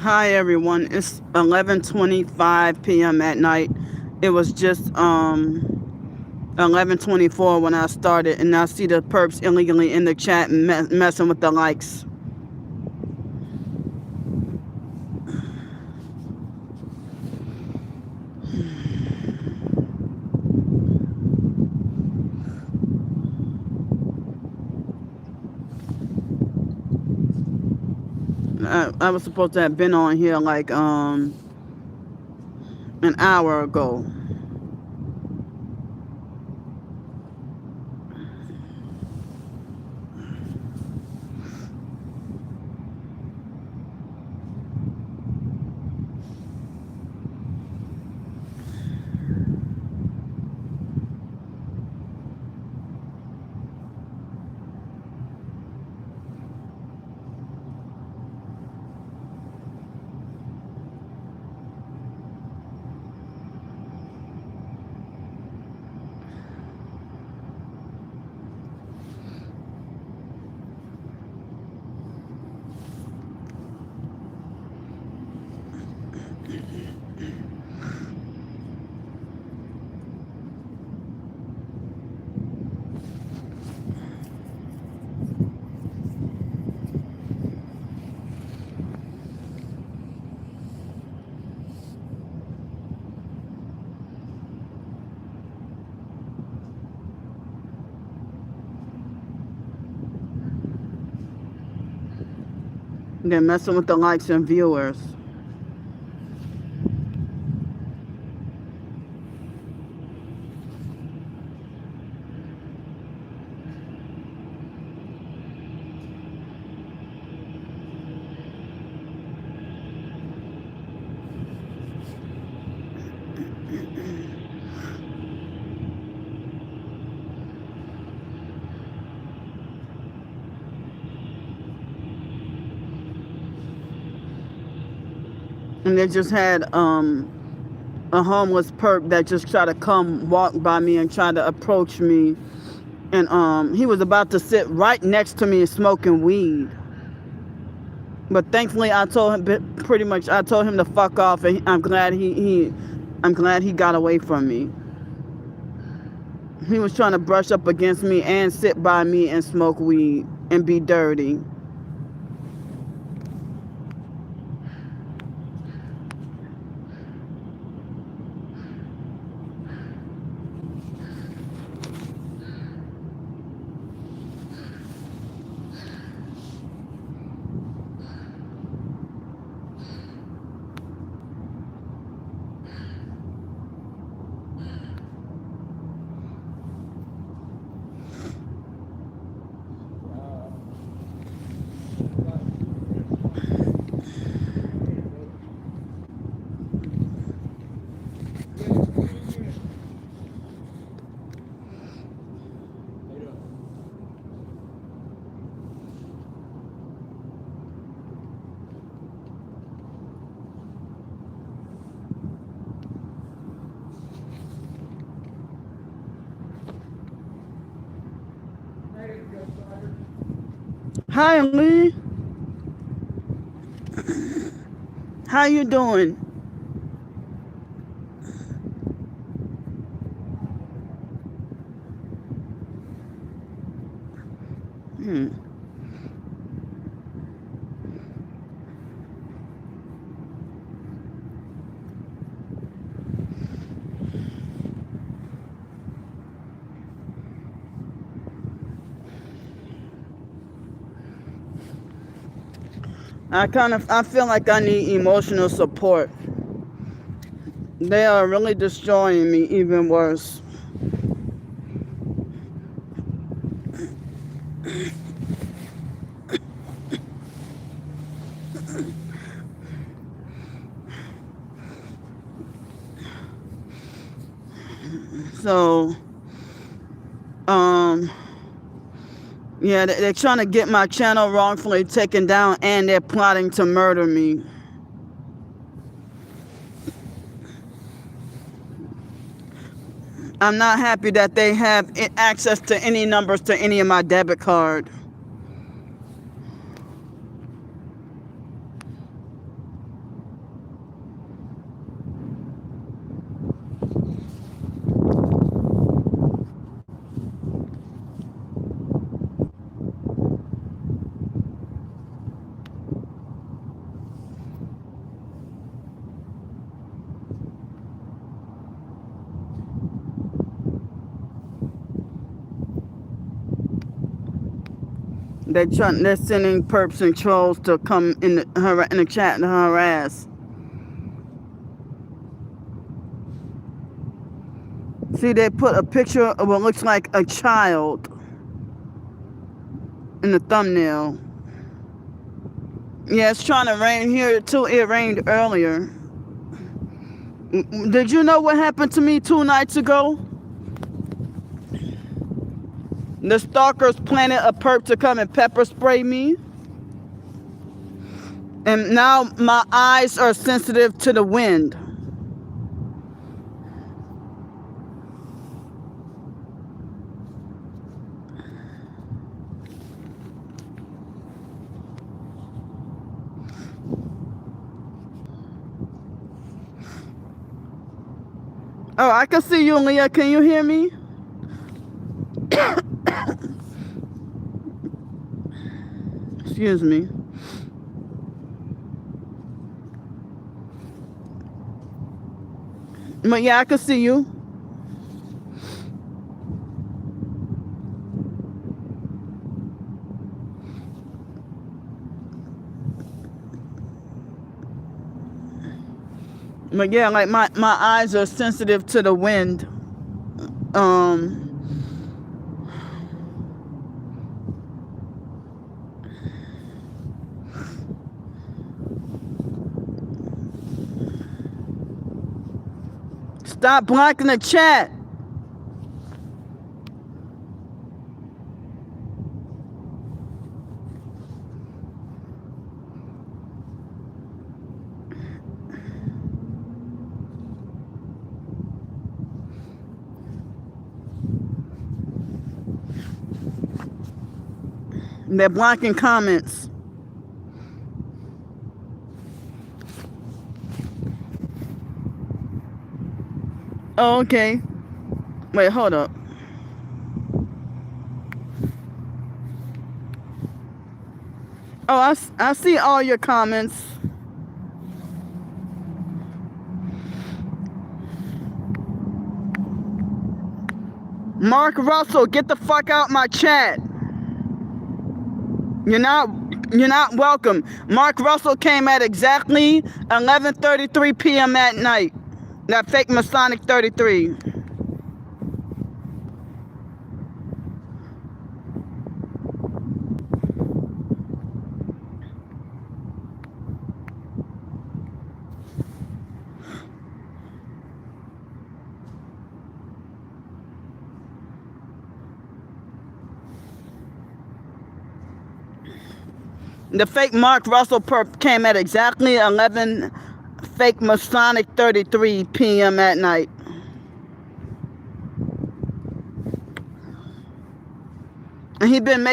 Hi everyone. It's 11:25 p.m. at night. It was just 11:24 when I started, and I see the perps illegally in the chat and messing with the likes. I was supposed to have been on here like an hour ago. They're messing with the likes and viewers. And they just had a homeless perp that just tried to come walk by me and try to approach me, and he was about to sit right next to me smoking weed, but thankfully I told him pretty much I told him to fuck off, and I'm glad he got away from me. He was trying to brush up against me and sit by me and smoke weed and be dirty. Hi, Lee. How you doing? I feel like I need emotional support. They are really destroying me even worse. So, yeah, they're trying to get my channel wrongfully taken down, and they're plotting to murder me. I'm not happy that they have access to any numbers to any of my debit card. they're sending perps and trolls to come in the chat to harass. See, they put a picture of what looks like a child in the thumbnail. Yeah, it's trying to rain here too. It rained earlier. Did you know what happened to me 2 nights ago? The stalkers planted a perp to come and pepper spray me. And now my eyes are sensitive to the wind. Oh, I can see you, Leah. Can you hear me? Excuse me. But yeah, I can see you. But yeah, like my eyes are sensitive to the wind. Stop blocking the chat. They're blocking comments. Oh, okay. Wait, hold up. Oh, I see all your comments. Mark Russell, get the fuck out my chat. You're not welcome. Mark Russell came at exactly 11:33 p.m. at night. That fake Masonic 33. The fake Mark Russell perp came at exactly 11 fake Masonic 33 p.m. at night. And he'd been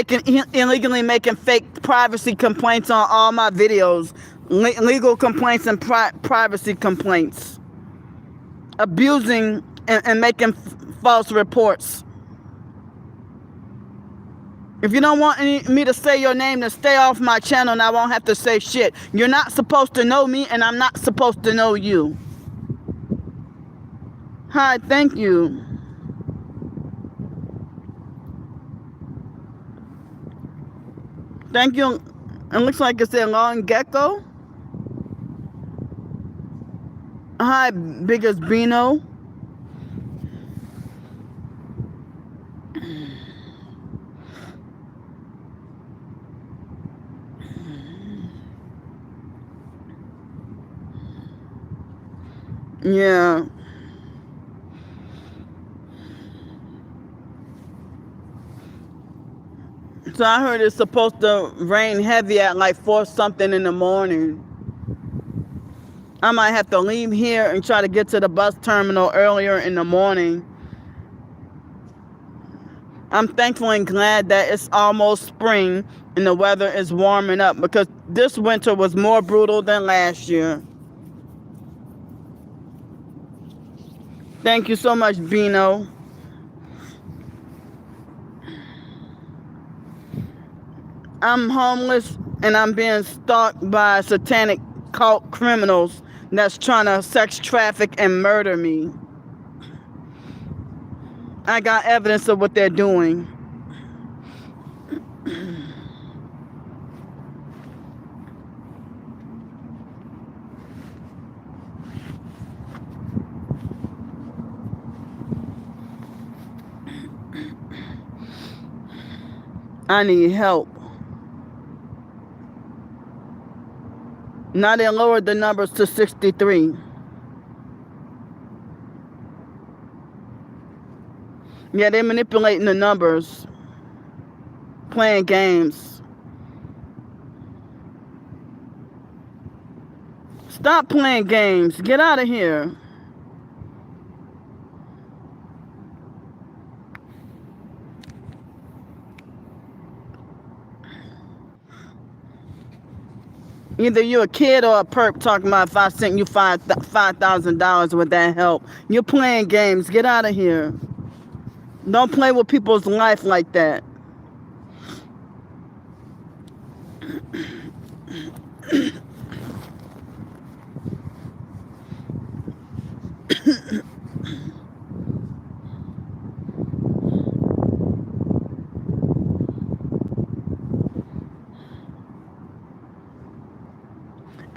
illegally making fake privacy complaints on all my videos. Legal complaints and privacy complaints. Abusing and making false reports. If you don't want me to say your name, then stay off my channel and I won't have to say shit. You're not supposed to know me and I'm not supposed to know you. Hi, thank you. Thank you. It looks like it's a long gecko. Hi, biggest Bino. Yeah. So I heard it's supposed to rain heavy at like 4 something in the morning. I might have to leave here and try to get to the bus terminal earlier in the morning. I'm thankful and glad that it's almost spring and the weather is warming up because this winter was more brutal than last year. Thank you so much, Bino. I'm homeless and I'm being stalked by satanic cult criminals that's trying to sex traffic and murder me. I got evidence of what they're doing. I need help. Now they lowered the numbers to 63. Yeah, they're manipulating the numbers, playing games. Stop playing games. Get out of here. Either you're a kid or a perp talking about if I sent you $5,000, would that help? You're playing games. Get out of here. Don't play with people's life like that.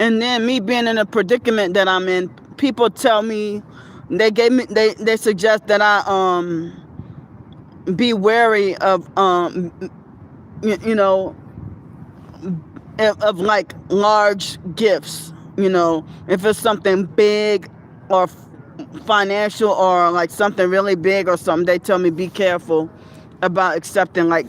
And then me being in a predicament that I'm in, people tell me, they suggest that I be wary of you know, of like large gifts, you know, if it's something big or financial or like something really big or something, they tell me be careful about accepting like.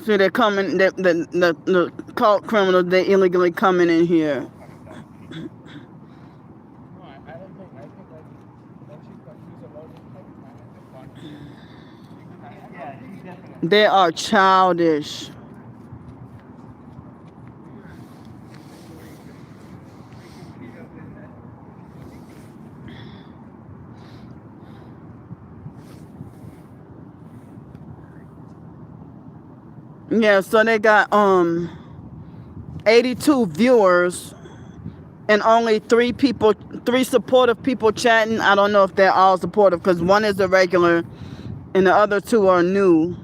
So they're coming, the cult criminals, they illegally coming in here. They are childish. Yeah, so they got 82 viewers and only three supportive people chatting. I don't know if they're all supportive because one is a regular and the other two are new.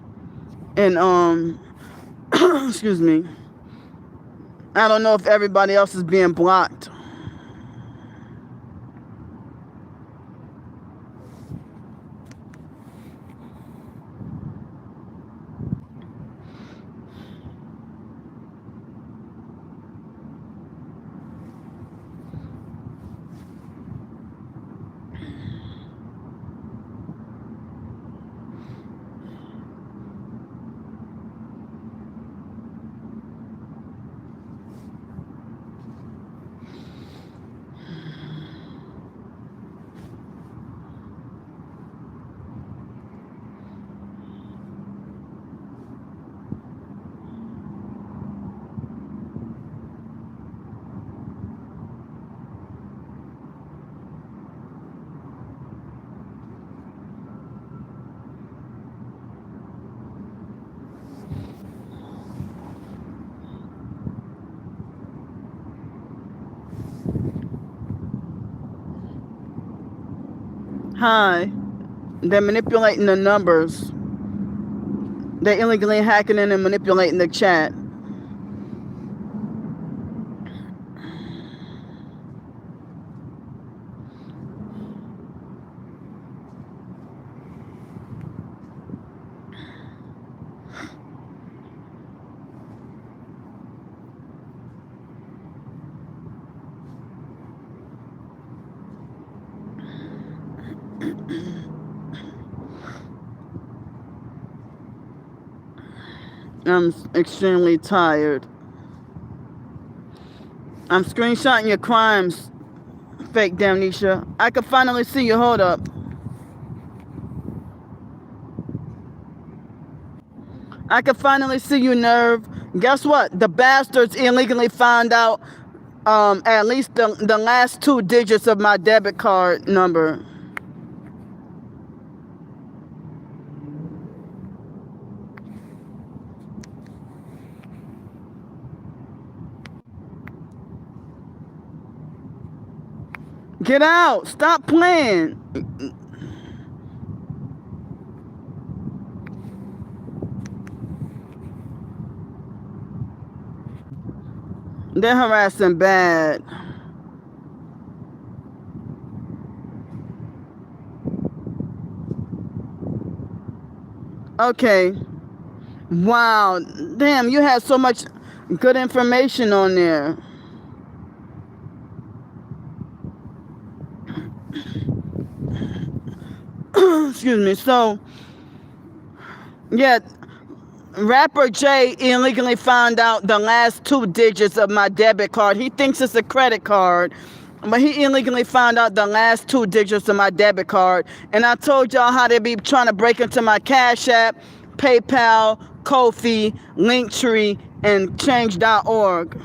And excuse me. I don't know if everybody else is being blocked. Hi. They're manipulating the numbers. They're illegally hacking in and manipulating the chat. I'm extremely tired. I'm screenshotting your crimes, fake Damnesia. I can finally see you. Hold up. I can finally see you, Nerve. Guess what? The bastards illegally found out at least the last 2 digits of my debit card number. Get out. Stop playing. They're harassing bad. Okay. Wow. Damn, you had so much good information on there. Excuse me. So, yeah, rapper Jay illegally found out the last 2 digits of my debit card. He thinks it's a credit card, but he illegally found out the last 2 digits of my debit card. And I told y'all how they be trying to break into my CashApp, PayPal, Ko-fi, Linktree, and Change.org.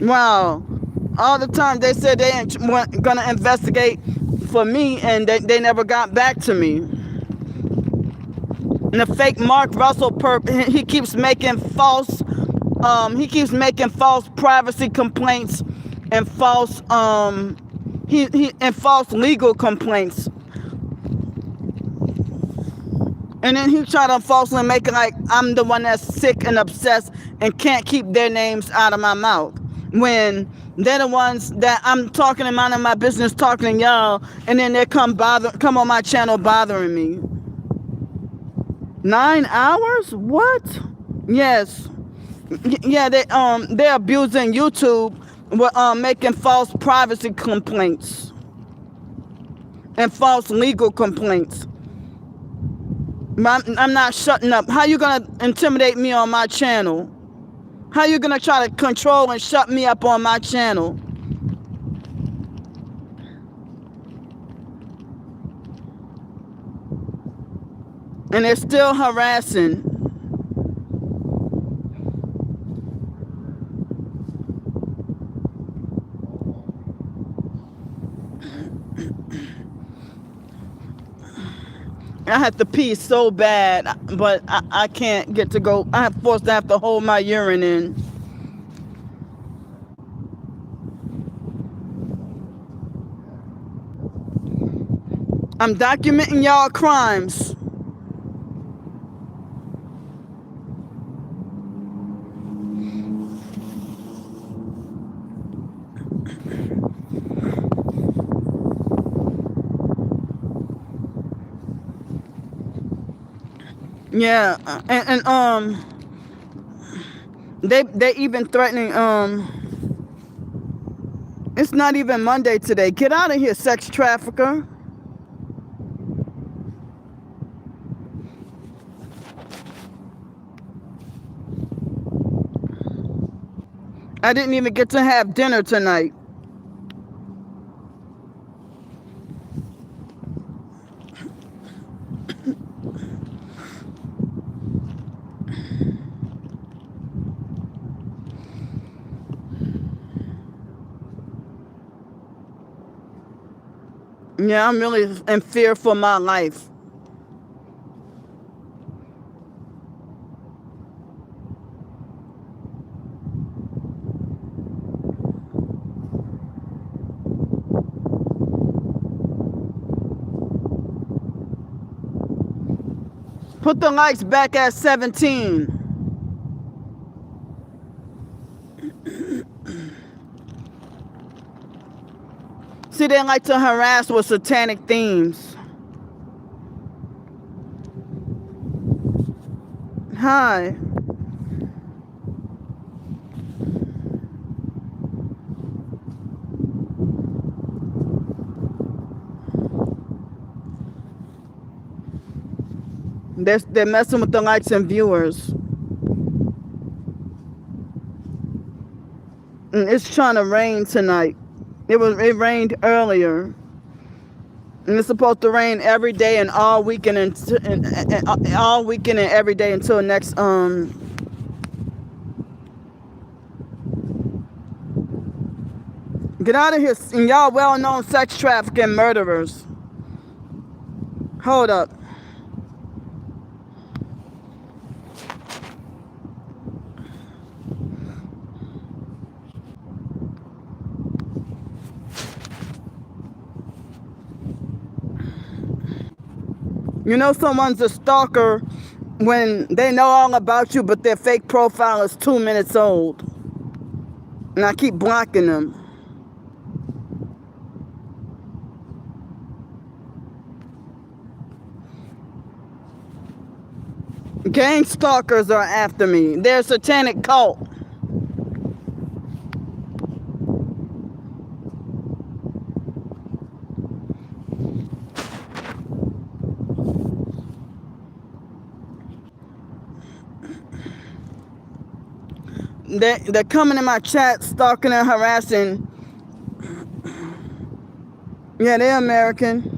Wow. All the time they said they weren't going to investigate for me, and they never got back to me. And the fake Mark Russell perp, he keeps making false privacy complaints and false false legal complaints. And then he tried to falsely make it like I'm the one that's sick and obsessed and can't keep their names out of my mouth, when they're the ones that I'm talking and minding my business, talking to y'all, and then they come on my channel bothering me. 9 hours? What? Yes. Yeah, they're abusing YouTube with making false privacy complaints and false legal complaints. I'm not shutting up. How you gonna intimidate me on my channel? How you gonna try to control and shut me up on my channel? And they're still harassing. I have to pee so bad, but I can't get to go. I'm forced to have to hold my urine in. I'm documenting y'all crimes. Yeah, and they even threatening, it's not even Monday today. Get out of here, sex trafficker. I didn't even get to have dinner tonight. Yeah, I'm really in fear for my life. Put the likes back at 17. See, they like to harass with satanic themes. Hi. They're messing with the likes and viewers. And it's trying to rain tonight. It rained earlier. And it's supposed to rain every day and all weekend and all weekend and every day until next Get out of here, and y'all well-known sex trafficking murderers. Hold up. You know someone's a stalker when they know all about you, but their fake profile is 2 minutes old. And I keep blocking them. Gang stalkers are after me. They're a satanic cult. They're coming in my chat, stalking and harassing. Yeah, they're American.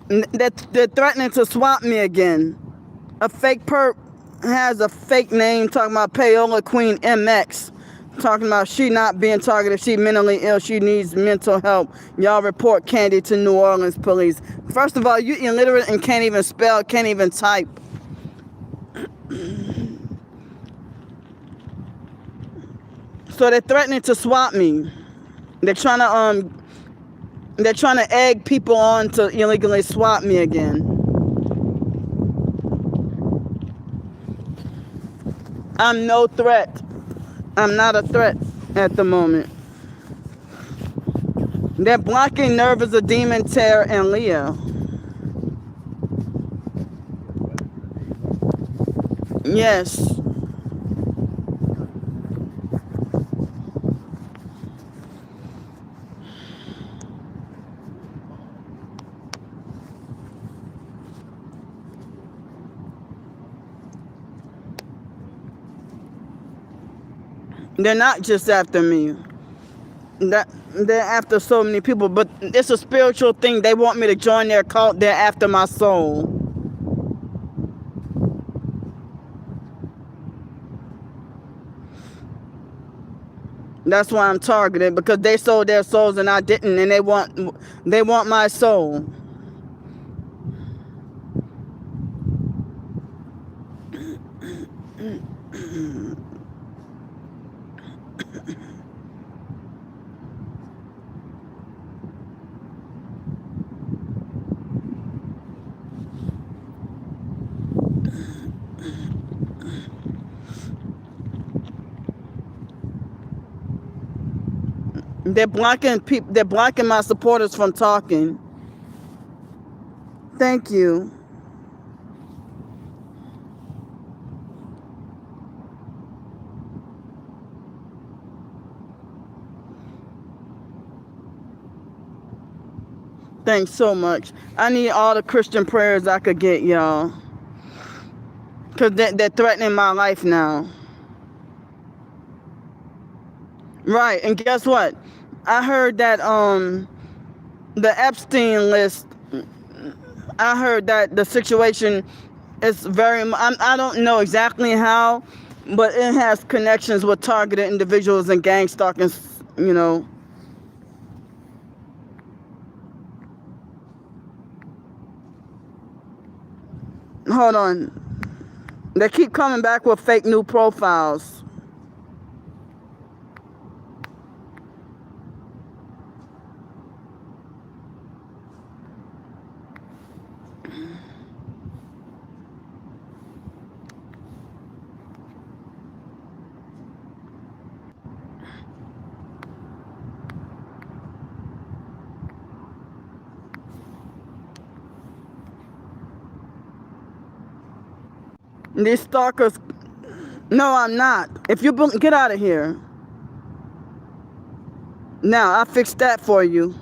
They're threatening to swap me again. A fake perp has a fake name talking about Payola Queen MX. Talking about she not being targeted, she mentally ill, she needs mental help. Y'all report Candy to New Orleans police. First of all, you illiterate and can't even spell, can't even type. So they're threatening to swap me. They're trying to egg people on to illegally swap me again. I'm no threat. I'm not a threat at the moment. They're blocking Nerve as a Demon, Terror, and Leo. Yes. They're not just after me. They're after so many people, but it's a spiritual thing. They want me to join their cult. They're after my soul. That's why I'm targeted, because they sold their souls and I didn't, and they want my soul. They're blocking people. They're blocking my supporters from talking. Thank you. Thanks so much. I need all the Christian prayers I could get, y'all. Because they're threatening my life now. Right, and guess what? I heard that the Epstein list, I heard that the situation is I don't know exactly how, but it has connections with targeted individuals and gang stalking, you know. Hold on. They keep coming back with fake new profiles. These stalkers, no, I'm not. If you get out of here. Now, I fixed that for you.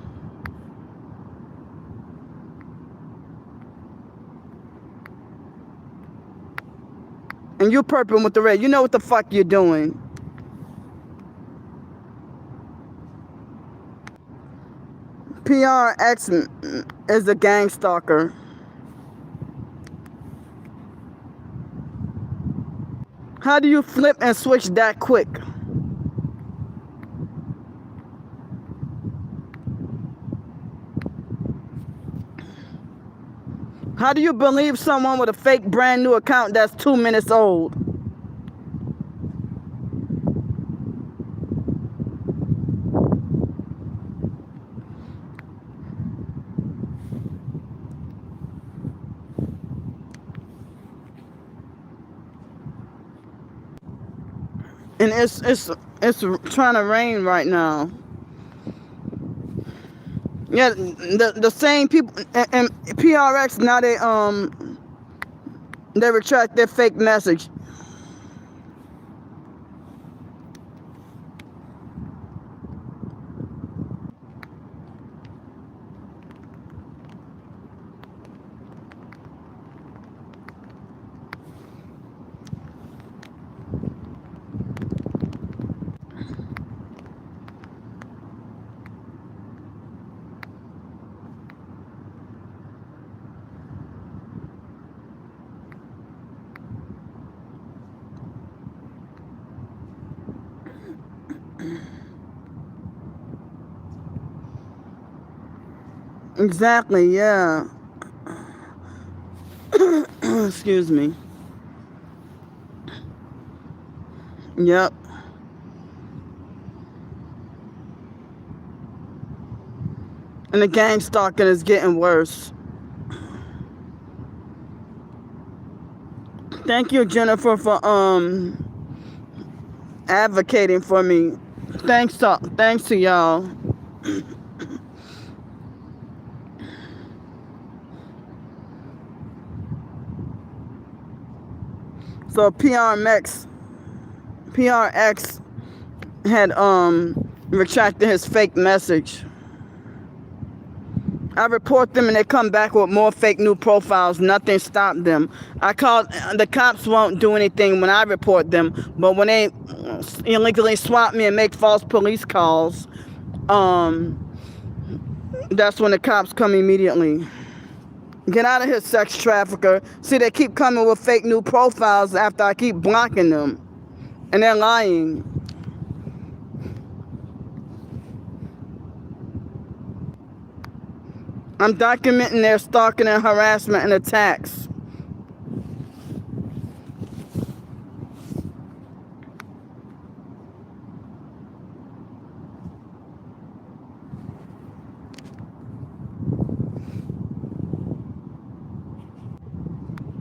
And you perping with the red. You know what the fuck you're doing. PRX is a gang stalker. How do you flip and switch that quick? How do you believe someone with a fake brand new account that's 2 minutes old? And it's trying to rain right now. Yeah, the same people and PRX now they retract their fake message. Exactly, yeah. Excuse me. Yep. And the gang stalking is getting worse. Thank you, Jennifer, for advocating for me. Thanks to y'all. So PRX had retracted his fake message. I report them and they come back with more fake new profiles. Nothing stopped them. I called, the cops won't do anything when I report them, but when they illegally swap me and make false police calls, that's when the cops come immediately. Get out of here, sex trafficker. See, they keep coming with fake new profiles after I keep blocking them. And they're lying. I'm documenting their stalking and harassment and attacks.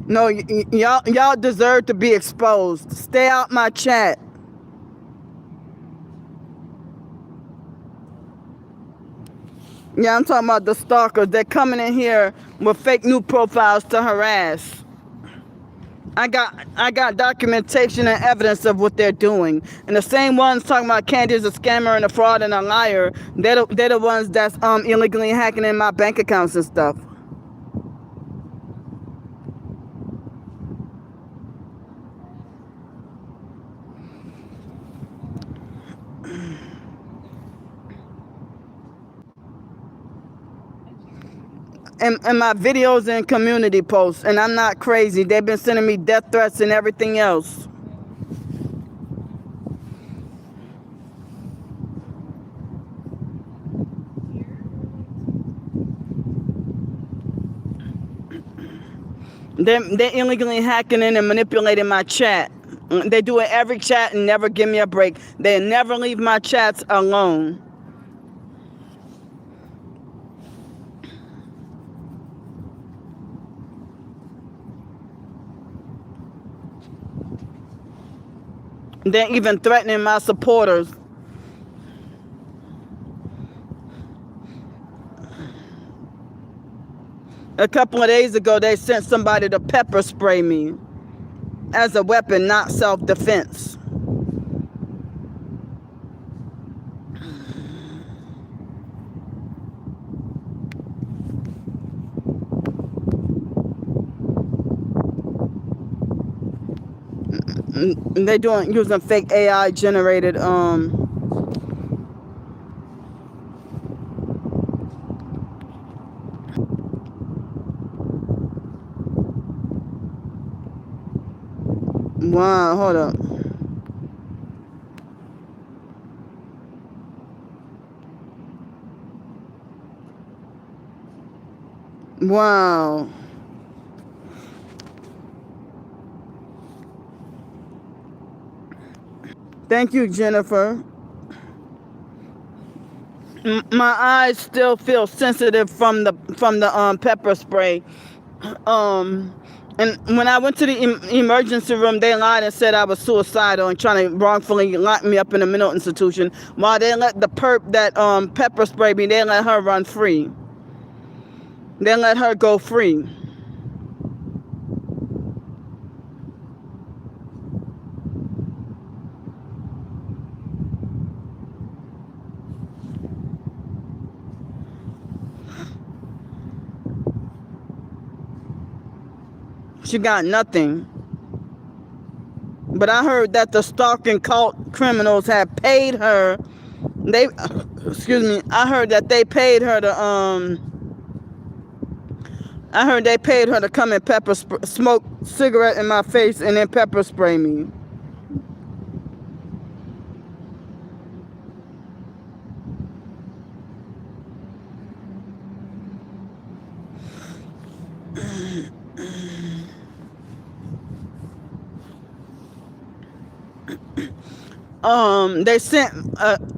No, y'all deserve to be exposed. Stay out my chat. Yeah, I'm talking about the stalkers. They're coming in here with fake new profiles to harass. I got documentation and evidence of what they're doing. And the same ones talking about Candy's a scammer and a fraud and a liar, they're the ones that's illegally hacking in my bank accounts and stuff. And my videos and community posts, and I'm not crazy. They've been sending me death threats and everything else. They're illegally hacking in and manipulating my chat. They do it every chat and never give me a break. They never leave my chats alone. They're even threatening my supporters. A couple of days ago, they sent somebody to pepper spray me as a weapon, not self-defense. They're using fake AI generated wow, hold up. Wow. Thank you, Jennifer. My eyes still feel sensitive from the pepper spray. And when I went to the emergency room, they lied and said I was suicidal and trying to wrongfully lock me up in a mental institution. While they let the perp that pepper sprayed me, they let her run free. They let her go free. She got nothing. But I heard that the stalking cult criminals had paid her. I heard that they paid her to I heard they paid her to come and smoke cigarette in my face and then pepper spray me. They sent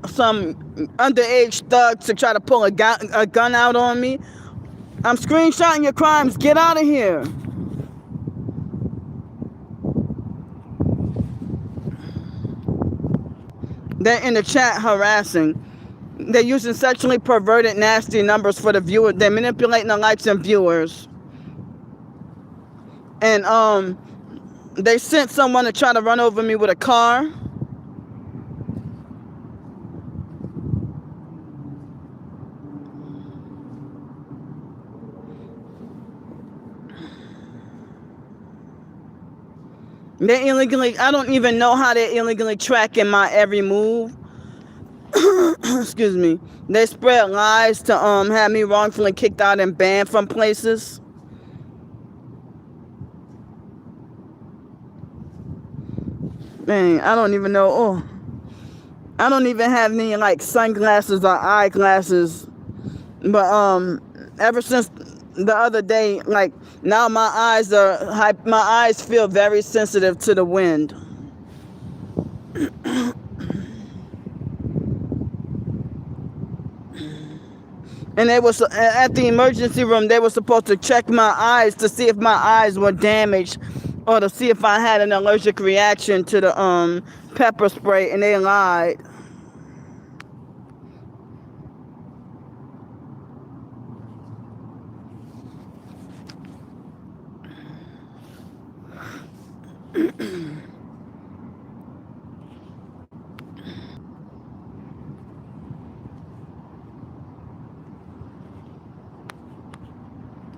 some underage thug to try to pull a gun out on me. I'm screenshotting your crimes. Get out of here. They're in the chat harassing. They're using sexually perverted, nasty numbers for the viewer. They're manipulating the likes and viewers. And they sent someone to try to run over me with a car. They illegally, I don't even know how they're illegally tracking my every move. Excuse me. They spread lies to have me wrongfully kicked out and banned from places. Man, I don't even know. Oh, I don't even have any like sunglasses or eyeglasses. But ever since the other day, like now my eyes feel very sensitive to the wind. And they was at the emergency room. They were supposed to check my eyes to see if my eyes were damaged, or to see if I had an allergic reaction to the pepper spray, and they lied.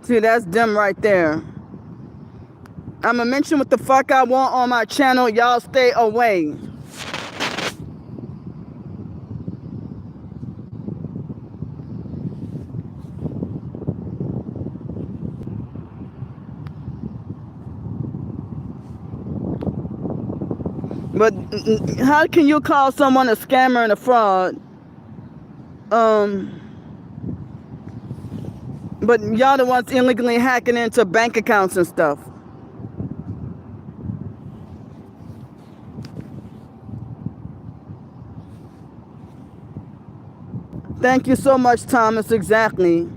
See, that's them right there. I'ma mention what the fuck I want on my channel. Y'all stay away. But how can you call someone a scammer and a fraud? But y'all the ones illegally hacking into bank accounts and stuff. Thank you so much, Thomas. Exactly.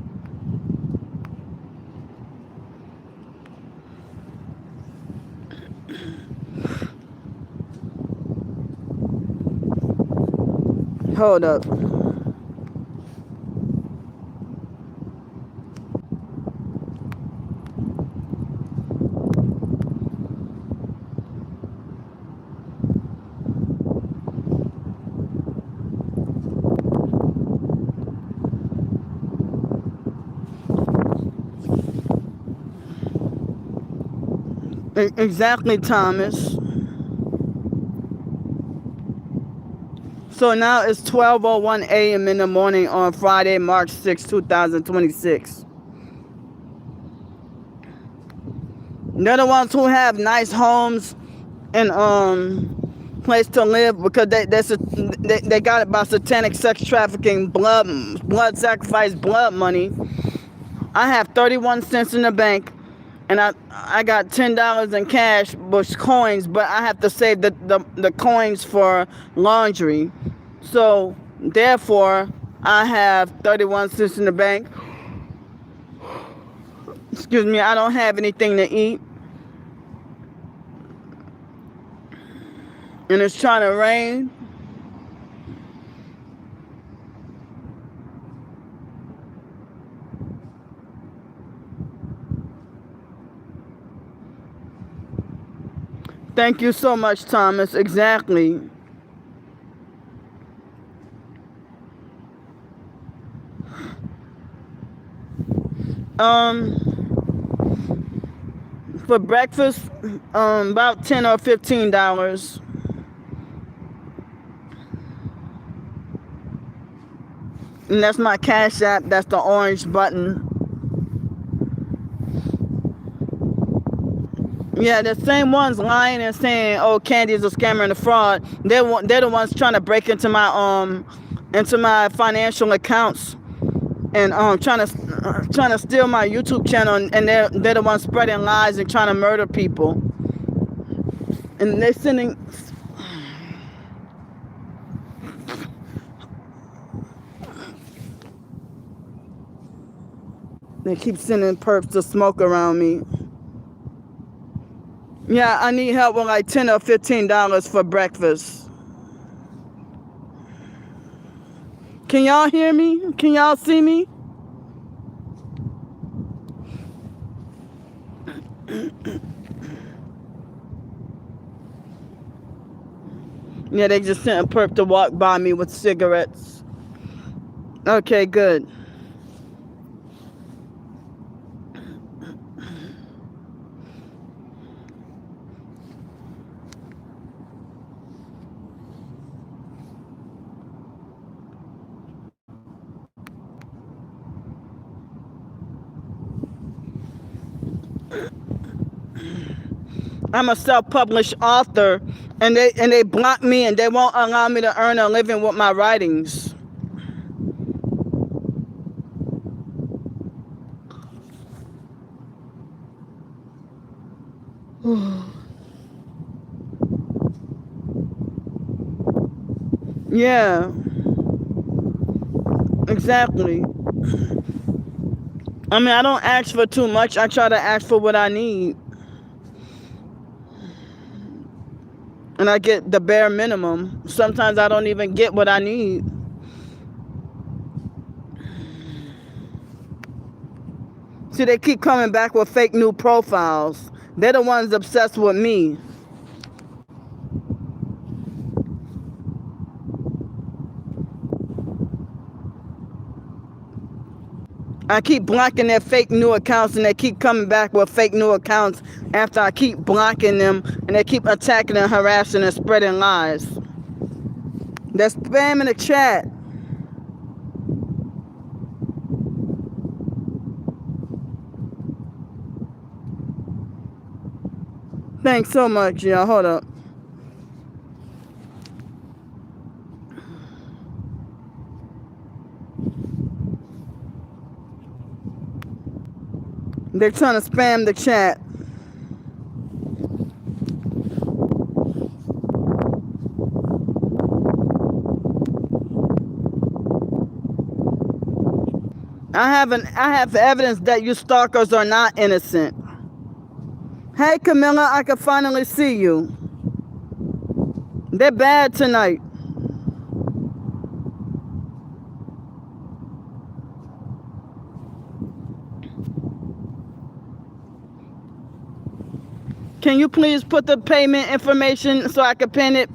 Hold up. Exactly, Thomas. So now it's 12:01 a.m. in the morning on Friday, March 6, 2026. They're the ones who have nice homes and place to live because they got it by satanic sex trafficking, blood sacrifice, blood money. I have 31 cents in the bank. And I got $10 in cash, which coins, but I have to save the coins for laundry. So, therefore, I have 31 cents in the bank. Excuse me, I don't have anything to eat. And it's trying to rain. Thank you so much, Thomas. Exactly. For breakfast, about $10 or $15. And that's my Cash App. That's the orange button. Yeah, the same ones lying and saying, "Oh, Candy is a scammer and a fraud." They're the ones trying to break into my financial accounts and trying to steal my YouTube channel. And they're the ones spreading lies and trying to murder people. And they're sending. They keep sending perps to smoke around me. Yeah, I need help with like $10 or $15 for breakfast. Can y'all hear me? Can y'all see me? Yeah, they just sent a perp to walk by me with cigarettes. Okay, good. I'm a self-published author, and they block me and they won't allow me to earn a living with my writings. Yeah, exactly. I mean, I don't ask for too much. I try to ask for what I need. And I get the bare minimum. Sometimes I don't even get what I need. See, they keep coming back with fake new profiles. They're the ones obsessed with me. I keep blocking their fake new accounts, and they keep coming back with fake new accounts after I keep blocking them, and they keep attacking and harassing and spreading lies. They're spamming the chat. Thanks so much, y'all. Hold up. They're trying to spam the chat. I have evidence that you stalkers are not innocent. Hey, Camilla, I can finally see you. They're bad tonight. Can you please put the payment information so I can pin it?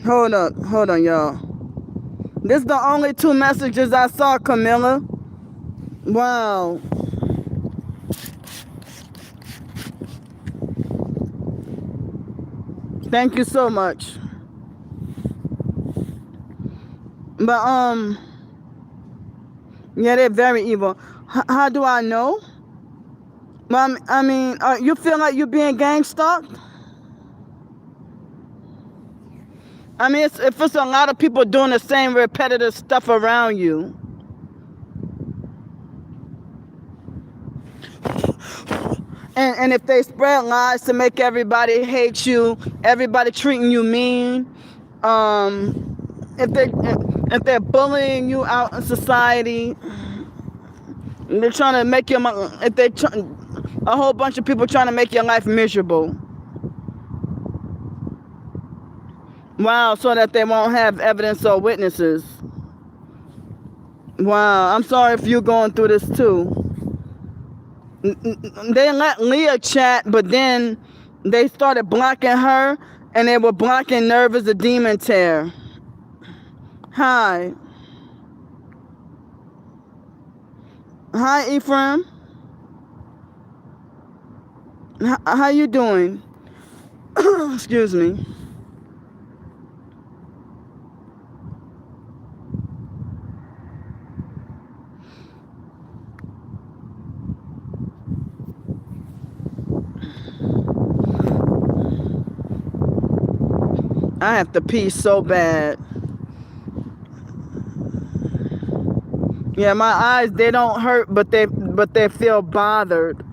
Hold on, y'all. This is the only 2 messages I saw, Camilla. Wow. Thank you so much. But yeah, they're very evil. How do I know? Well, I mean, you feel like you're being gang stalked? I mean, if it's a lot of people doing the same repetitive stuff around you. And if they spread lies to make everybody hate you, everybody treating you mean, if they're bullying you out in society, they're trying to make your a whole bunch of people trying to make your life miserable. Wow, so that they won't have evidence or witnesses. Wow, I'm sorry if you're going through this too. They let Leah chat, but then they started blocking her, and they were blocking Nerve as a Demon Tear. Hi. Hi, Ephraim. How you doing? Excuse me. I have to pee so bad. Yeah, my eyes, they don't hurt, but they feel bothered.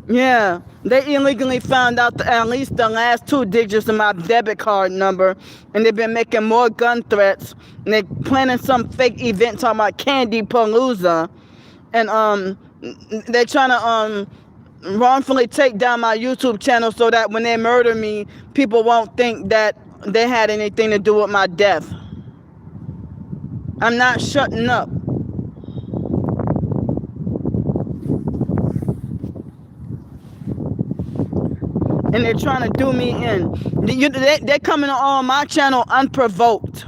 Yeah, they illegally found out at least the last 2 digits of my debit card number, and they've been making more gun threats. And they're planning some fake event talking about Candy Palooza, and they're trying to wrongfully take down my YouTube channel so that when they murder me, people won't think that they had anything to do with my death. I'm not shutting up. And they're trying to do me in. They're coming on my channel unprovoked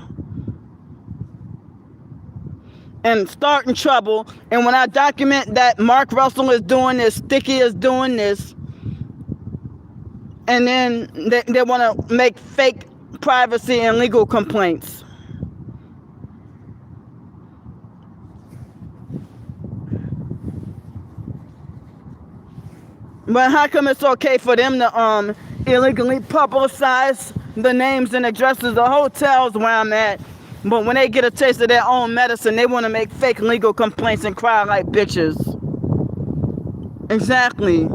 and starting trouble. And when I document that Mark Russell is doing this, Sticky is doing this, and then they want to make fake privacy and legal complaints. But how come it's okay for them to illegally publicize the names and addresses of hotels where I'm at, but when they get a taste of their own medicine, they want to make fake legal complaints and cry like bitches? Exactly.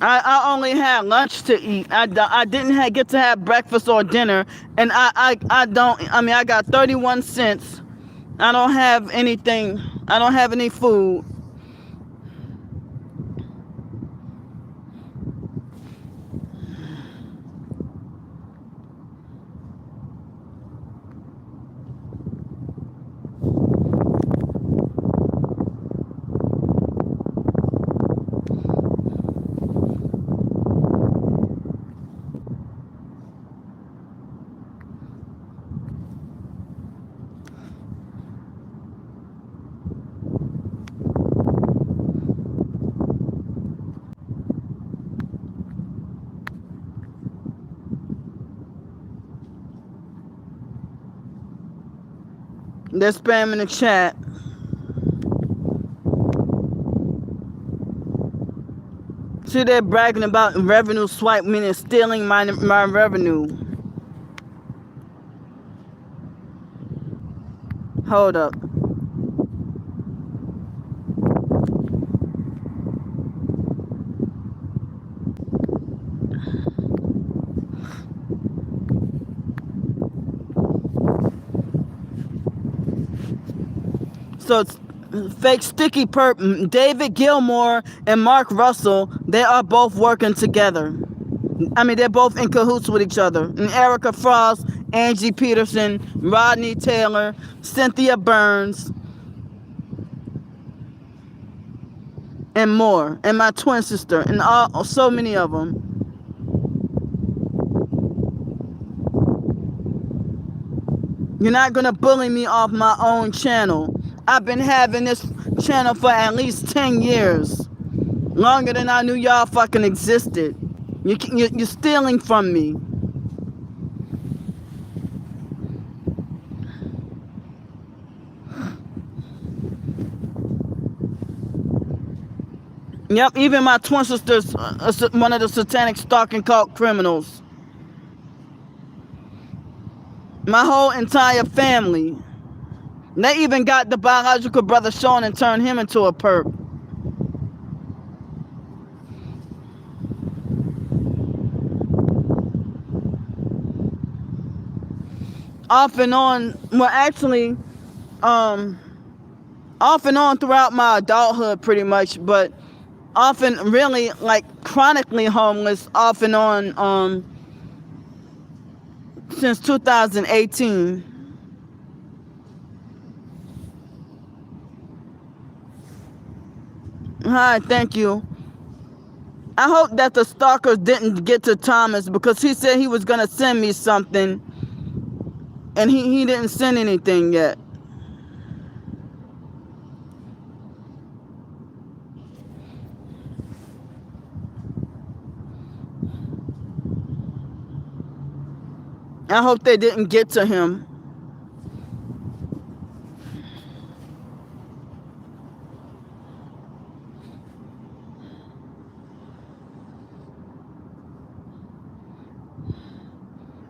I only had lunch to eat. I didn't get to have breakfast or dinner, and I got 31 cents. I don't have anything. I don't have any food. They're spamming the chat. See, they're bragging about revenue swipe, meaning stealing my revenue. Hold up. So it's fake Sticky Perp, David Gilmore and Mark Russell, they are both working together. I mean, they're both in cahoots with each other. And Erica Frost, Angie Peterson, Rodney Taylor, Cynthia Burns, and more. And my twin sister, and so many of them. You're not going to bully me off my own channel. I've been having this channel for at least 10 years. Longer than I knew y'all fucking existed. You're stealing from me. Yep, even my twin sister's one of the satanic stalking cult criminals. My whole entire family. They even got the biological brother Sean and turned him into a perp. Off and on, well actually, off and on throughout my adulthood pretty much, but often really like chronically homeless off and on since 2018. Hi, thank you. I hope that the stalkers didn't get to Thomas because he said he was going to send me something and he didn't send anything yet. I hope they didn't get to him.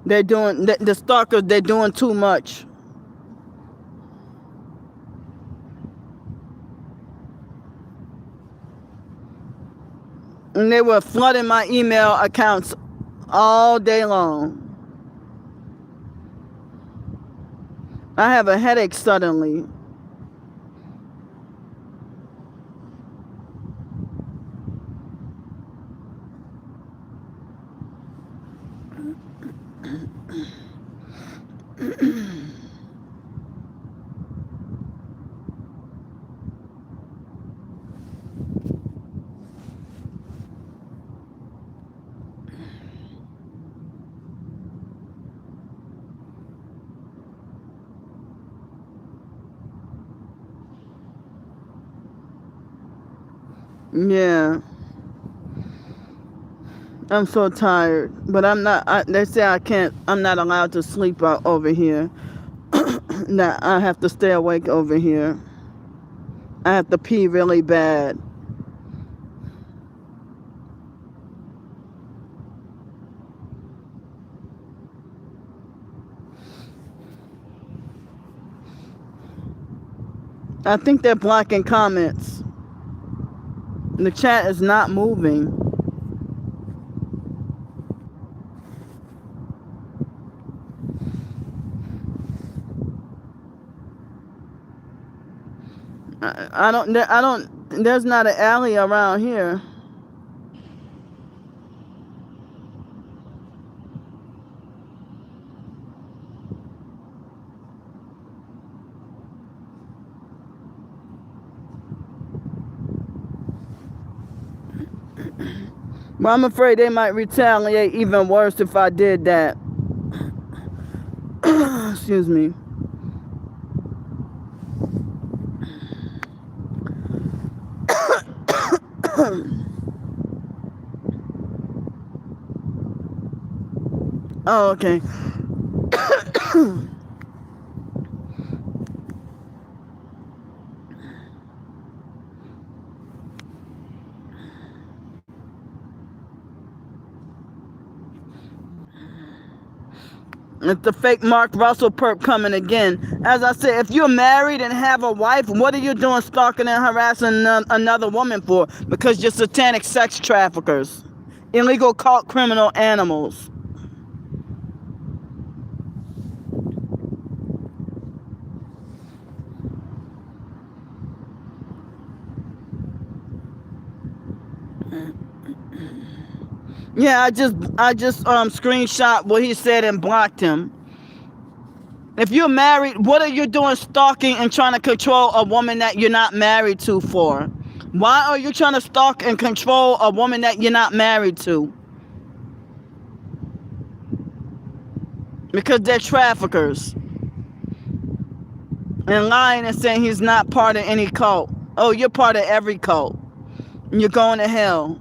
They're doing, the stalkers, they're doing too much. And they were flooding my email accounts all day long. I have a headache suddenly. Yeah. I'm so tired, but I'm not, they say I can't, I'm not allowed to sleep out over here. That I have to stay awake over here. I have to pee really bad. I think they're blocking comments. The chat is not moving. I don't, there's not an alley around here. Well, I'm afraid they might retaliate even worse if I did that. Excuse me. Oh, okay. It's the fake Mark Russell perp coming again. As I said, if you're married and have a wife, what are you doing stalking and harassing another woman for? Because you're satanic sex traffickers. Illegal cult criminal animals. Yeah, I just screenshot what he said and blocked him. If you're married, what are you doing stalking and trying to control a woman that you're not married to for? Why are you trying to stalk and control a woman that you're not married to? Because they're traffickers. And lying and saying he's not part of any cult. Oh, you're part of every cult. And you're going to hell.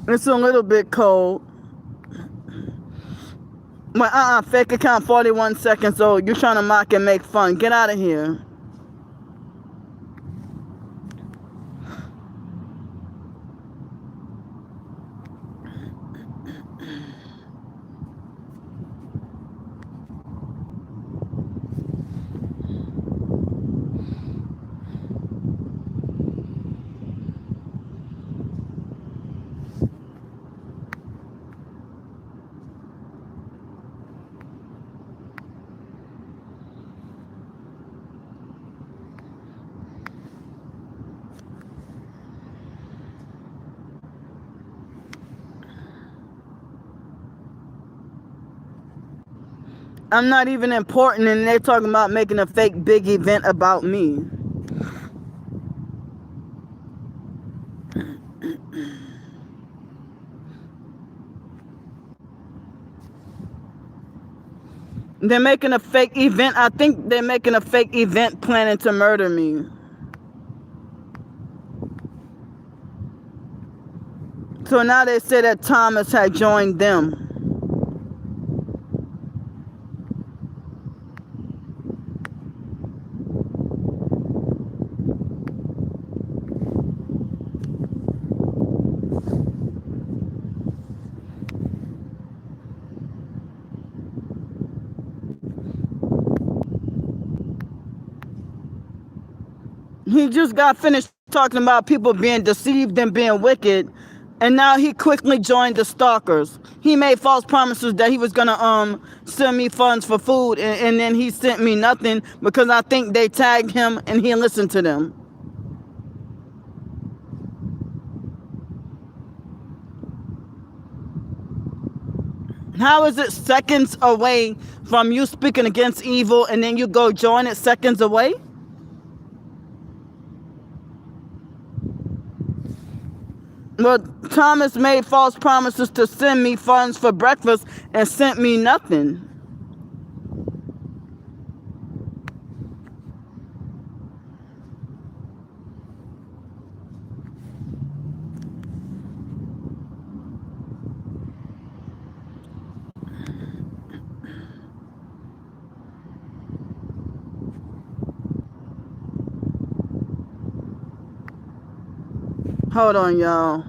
It's a little bit cold. Well, fake account 41 seconds old. You're trying to mock and make fun. Get out of here. I'm not even important, and they're talking about making a fake big event about me. They're making a fake event. I think they're making a fake event planning to murder me. So now they say that Thomas had joined them. He just got finished talking about people being deceived and being wicked, and now he quickly joined the Stalkers. He made false promises that he was gonna send me funds for food, and then he sent me nothing because I think they tagged him and he listened to them. How is it seconds away from you speaking against evil and then you go join it seconds away? Well, Thomas made false promises to send me funds for breakfast and sent me nothing. Hold on, y'all.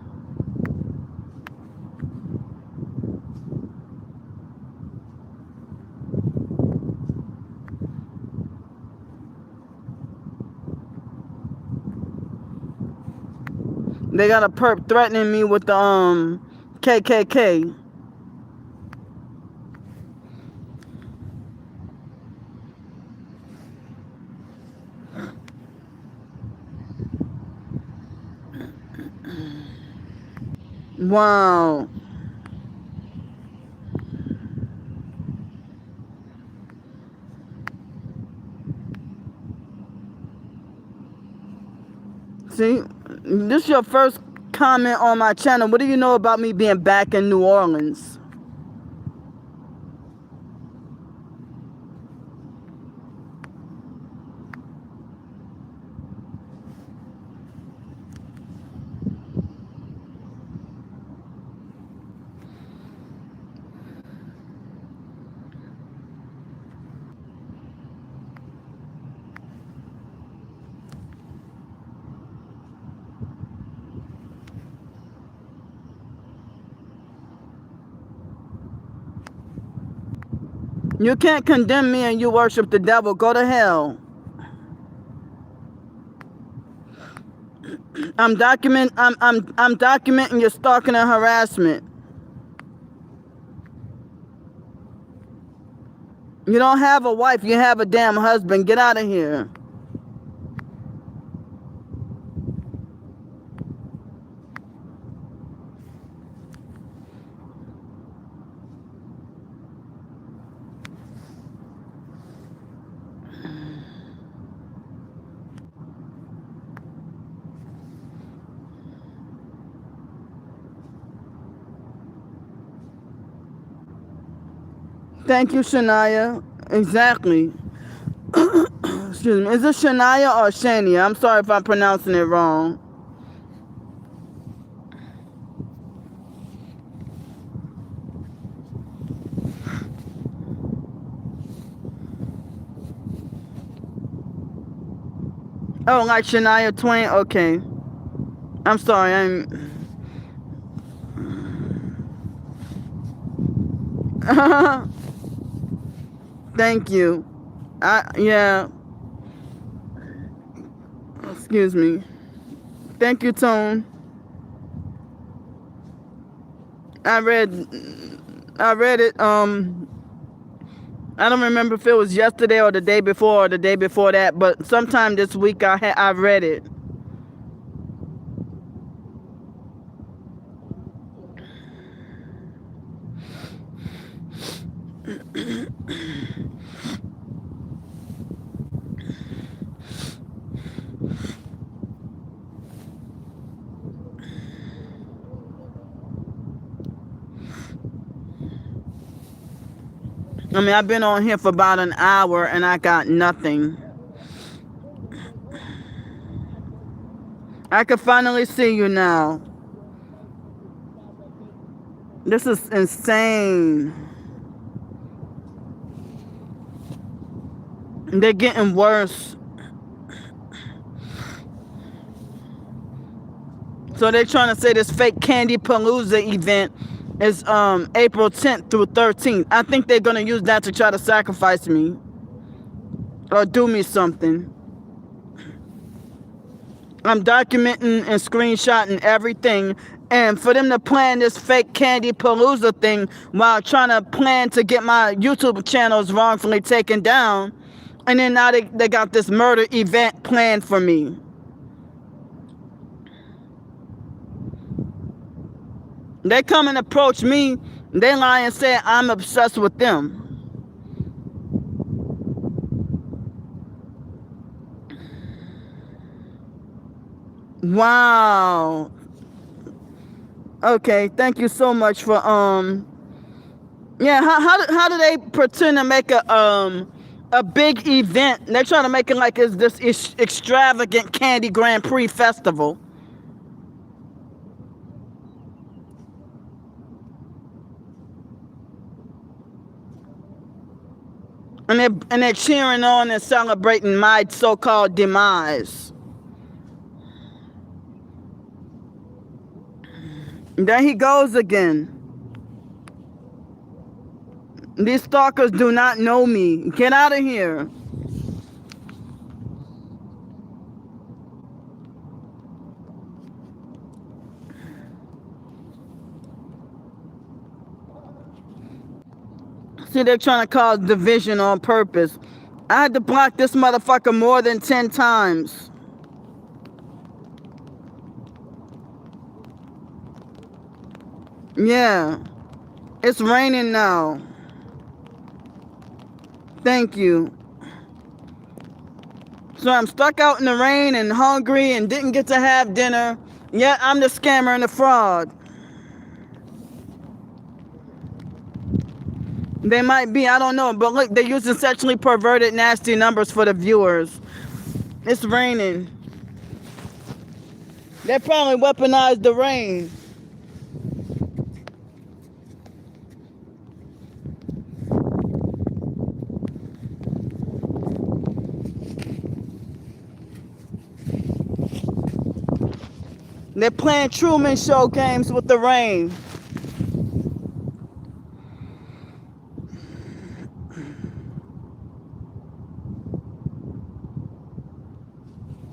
They got a perp threatening me with the KKK. Wow. See, this is your first comment on my channel. What do you know about me being back in New Orleans? You can't condemn me and you worship the devil. Go to hell. I'm documenting your stalking and harassment. You don't have a wife, you have a damn husband. Get out of here. Thank you, Shania. Exactly. Excuse me. Is it Shania or Shania? I'm sorry if I'm pronouncing it wrong. Oh, like Shania Twain? Okay. I'm sorry, Thank you. Yeah. Excuse me. Thank you, Tone. I read it, I don't remember if it was yesterday or the day before or the day before that, but sometime this week I read it. I mean, I've been on here for about an hour and I got nothing. I can finally see you now. This is insane. They're getting worse. So they're trying to say this fake Candy Palooza event is April 10th through 13th. I think they're going to use that to try to sacrifice me or do me something. I'm documenting and screenshotting everything. And for them to plan this fake Candy Palooza thing while trying to plan to get my YouTube channels wrongfully taken down. And then now they got this murder event planned for me. They come and approach me. They lie and say I'm obsessed with them. Wow. Okay, thank you so much for yeah, how do they pretend to make a big event? They're trying to make it like it's this extravagant Candy Grandpre festival. And they're cheering on and celebrating my so-called demise. There he goes again. These stalkers do not know me. Get out of here. See, they're trying to cause division on purpose. I had to block this motherfucker more than 10 times. Yeah. It's raining now. Thank you. So I'm stuck out in the rain and hungry and didn't get to have dinner. Yet I'm the scammer and the fraud. They might be, I don't know. But look, they're using sexually perverted, nasty numbers for the viewers. It's raining. They probably weaponized the rain. They're playing Truman Show games with the rain.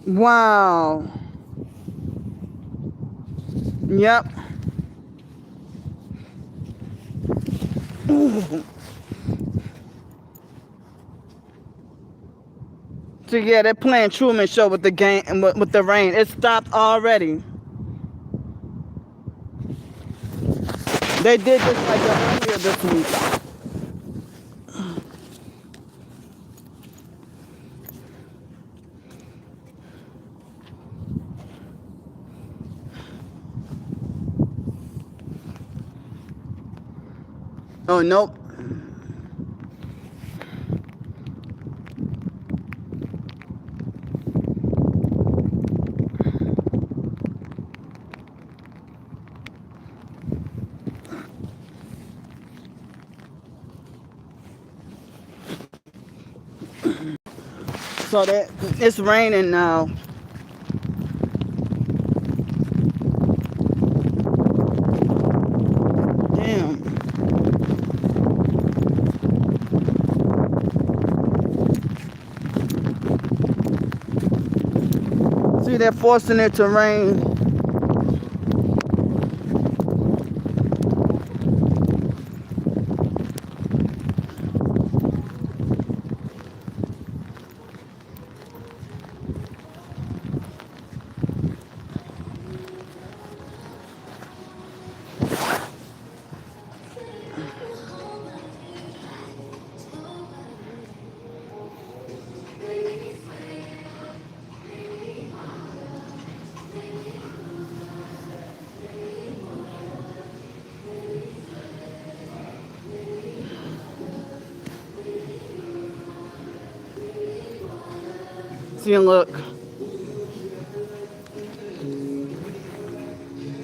Wow. Yep. Ooh. So yeah, they're playing Truman Show with the game and with the rain. It stopped already. They did this like earlier this week. Oh, nope. So that it's raining now. See, they're forcing it to rain. See, look.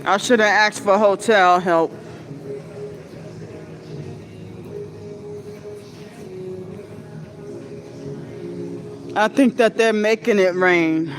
I should have asked for hotel help. I think that they're making it rain.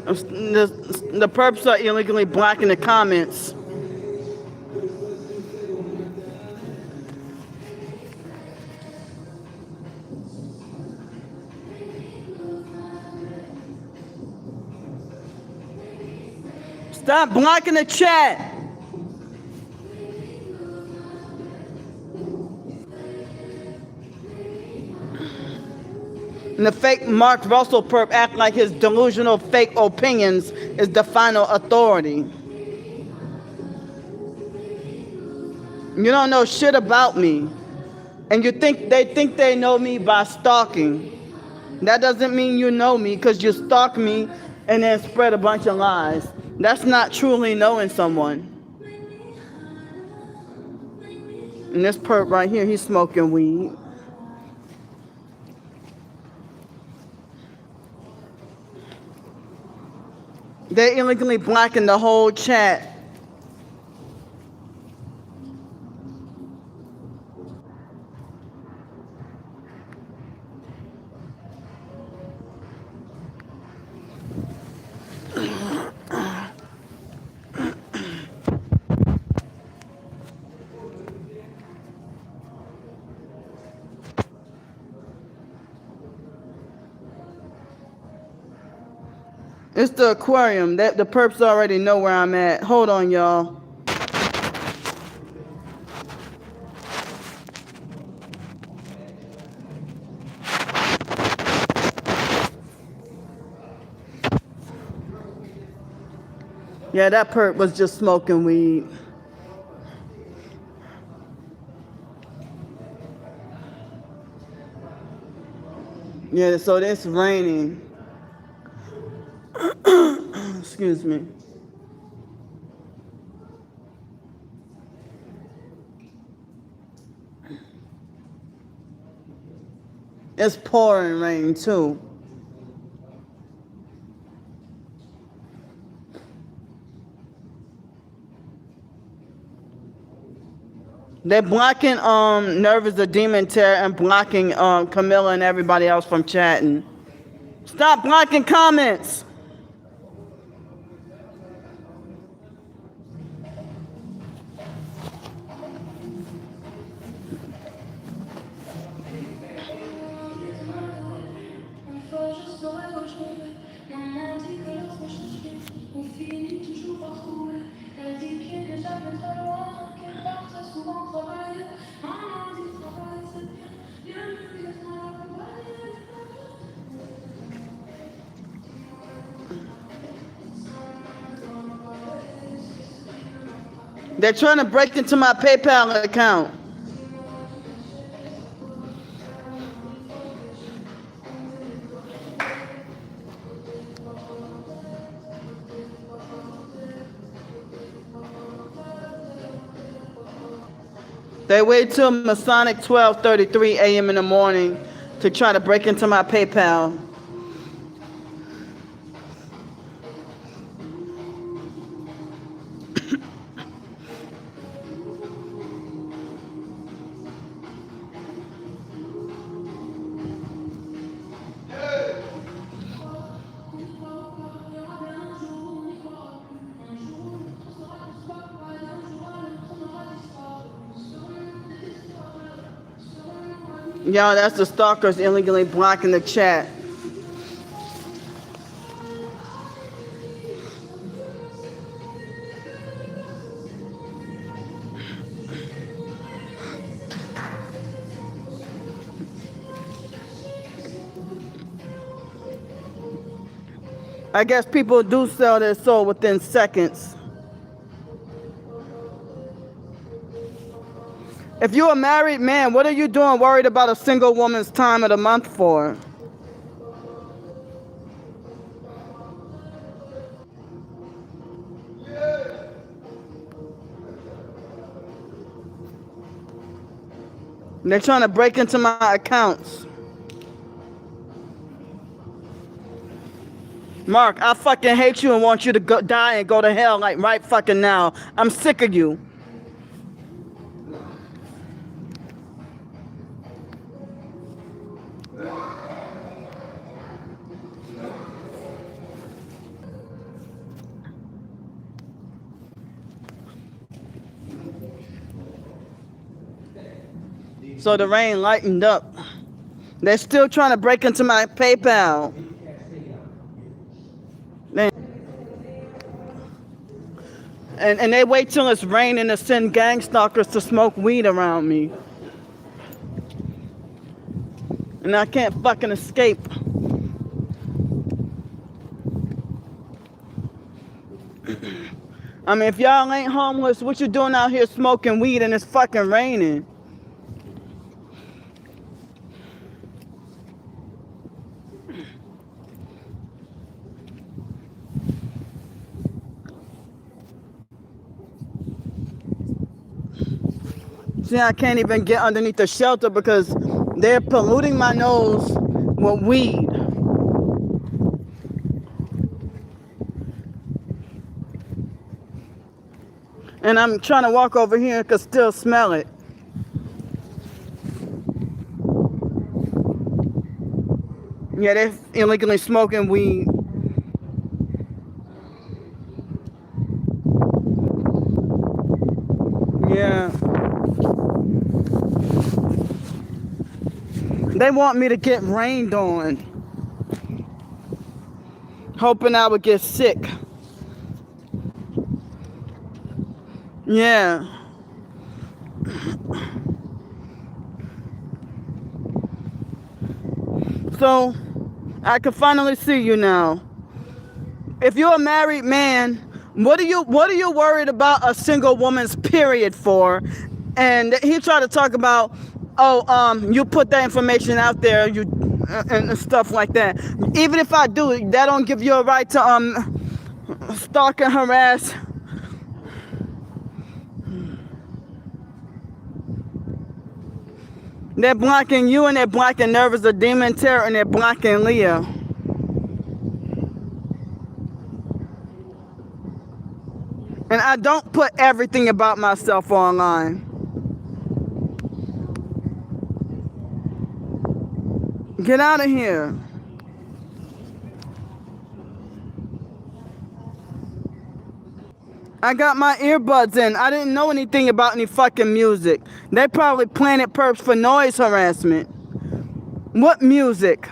The perps are illegally blocking the comments. Stop blocking the chat. And the fake Mark Russell perp act like his delusional fake opinions is the final authority. You don't know shit about me. And they think they know me by stalking. That doesn't mean you know me because you stalk me and then spread a bunch of lies. That's not truly knowing someone. And this perp right here, he's smoking weed. They're illegally blocking the whole chat. It's the aquarium. The perps already know where I'm at. Hold on, y'all. Yeah, that perp was just smoking weed. Yeah, so it's raining. Excuse me. It's pouring rain too. They're blocking Nervous the Demon Terror and blocking Camilla and everybody else from chatting. Stop blocking comments. They're trying to break into my PayPal account. They wait till Masonic 12:33 a.m. in the morning to try to break into my PayPal. Yo, that's the stalkers illegally blocking the chat. I guess people do sell their soul within seconds. If you're a married man, what are you doing worried about a single woman's time of the month for? They're trying to break into my accounts. Mark, I fucking hate you and want you to go, die and go to hell like right fucking now. I'm sick of you. So the rain lightened up. They're still trying to break into my PayPal. And they wait till it's raining to send gang stalkers to smoke weed around me. And I can't fucking escape. I mean, if y'all ain't homeless, what you doing out here smoking weed and it's fucking raining? See, I can't even get underneath the shelter because they're polluting my nose with weed. And I'm trying to walk over here and can still smell it. Yeah, they're illegally smoking weed. Yeah. They want me to get rained on, hoping I would get sick. Yeah. So, I can finally see you now. If you're a married man, what are you worried about a single woman's period for? And he tried to talk about, you put that information out there, and stuff like that. Even if I do, that don't give you a right to stalk and harass. They're blocking you, and they're blocking Nervous the Demon Terror, and they're blocking Leah. And I don't put everything about myself online. Get out of here. I got my earbuds in. I didn't know anything about any fucking music. They probably planted perps for noise harassment. What music?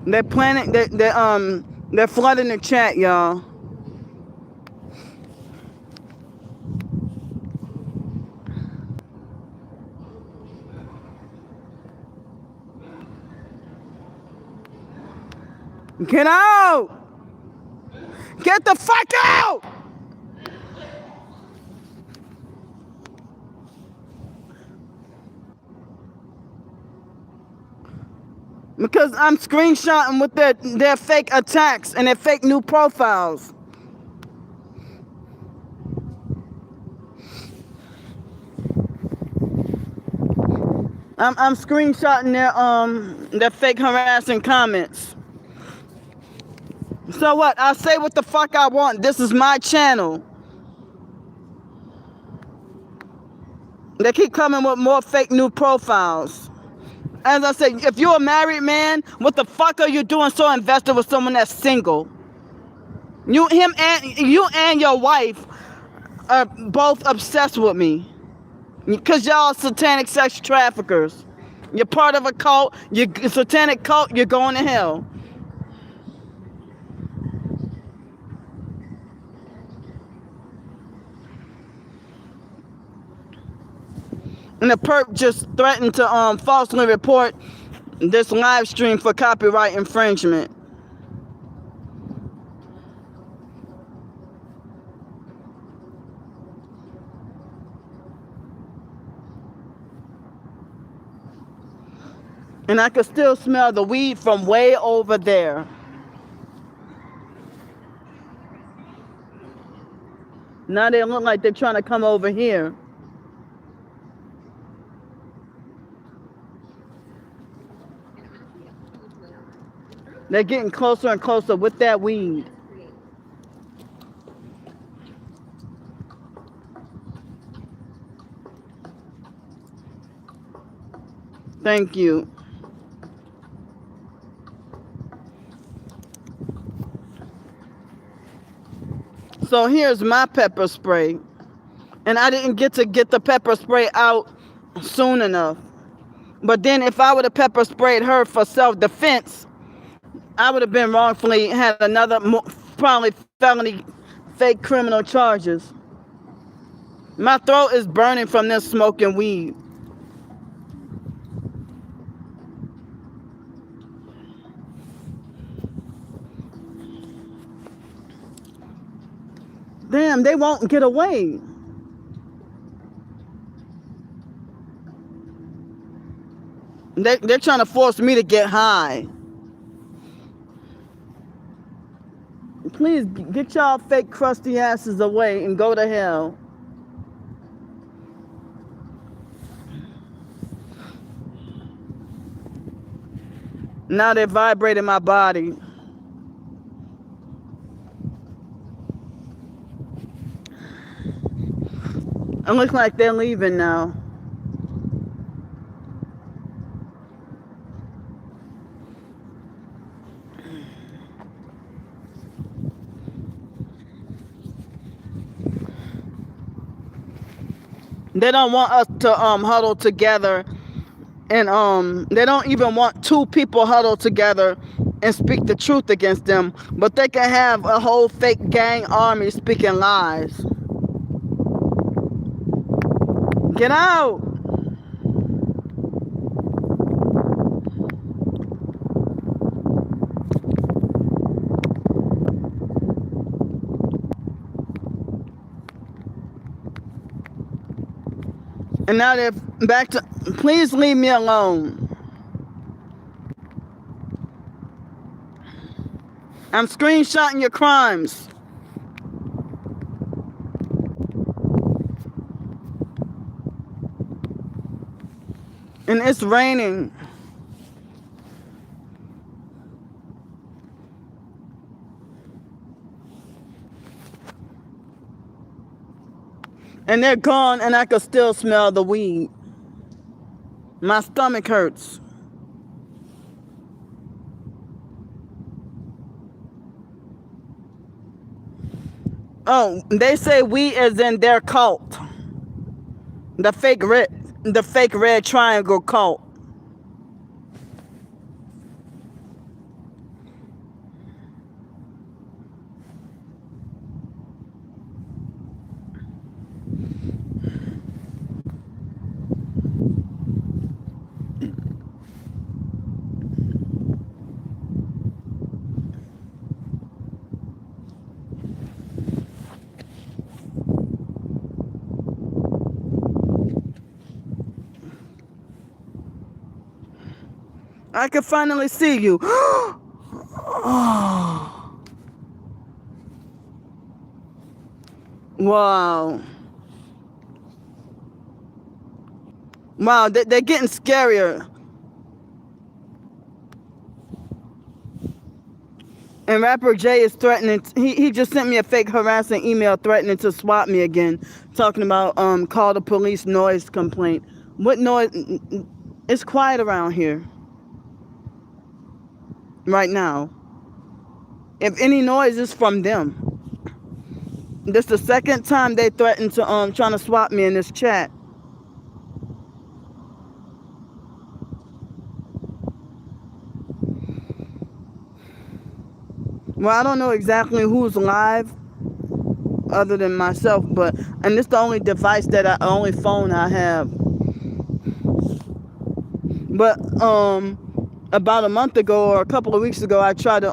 They're planning. They're flooding the chat, y'all. Get out! Get the fuck out! Because I'm screenshotting with their fake attacks and their fake new profiles. I'm screenshotting their fake harassing comments. So what? I say what the fuck I want. This is my channel. They keep coming with more fake new profiles. As I said, if you're a married man, what the fuck are you doing so invested with someone that's single? You and your wife are both obsessed with me. Because y'all satanic sex traffickers. You're part of a cult. You're a satanic cult. You're going to hell. And the perp just threatened to falsely report this live stream for copyright infringement. And I could still smell the weed from way over there. Now they look like they're trying to come over here. They're getting closer and closer with that weed. Thank you. So here's my pepper spray. And I didn't get the pepper spray out soon enough. But then if I would have pepper sprayed her for self-defense, I would have been wrongfully had another probably felony fake criminal charges. My throat is burning from this smoking weed. Damn, they won't get away. They're trying to force me to get high. Please get y'all fake crusty asses away and go to hell. Now they're vibrating my body. It looks like they're leaving now. They don't want us to huddle together, and they don't even want two people huddled together and speak the truth against them, but they can have a whole fake gang army speaking lies. Get out! And now they're back to, please leave me alone. I'm screenshotting your crimes. And it's raining. And they're gone, and I can still smell the weed. My stomach hurts. Oh, they say we is in their cult. The fake red triangle cult. I can finally see you. Oh. Wow. Wow, they're getting scarier. And rapper Jay is threatening. He just sent me a fake harassing email threatening to swap me again, talking about call the police noise complaint. What noise? It's quiet around here right now. If any noise is from them. This the second time they threatened to trying to swap me in this chat. Well, I don't know exactly who's live other than myself, and this the only device only phone I have. But about a month ago or a couple of weeks ago, I tried to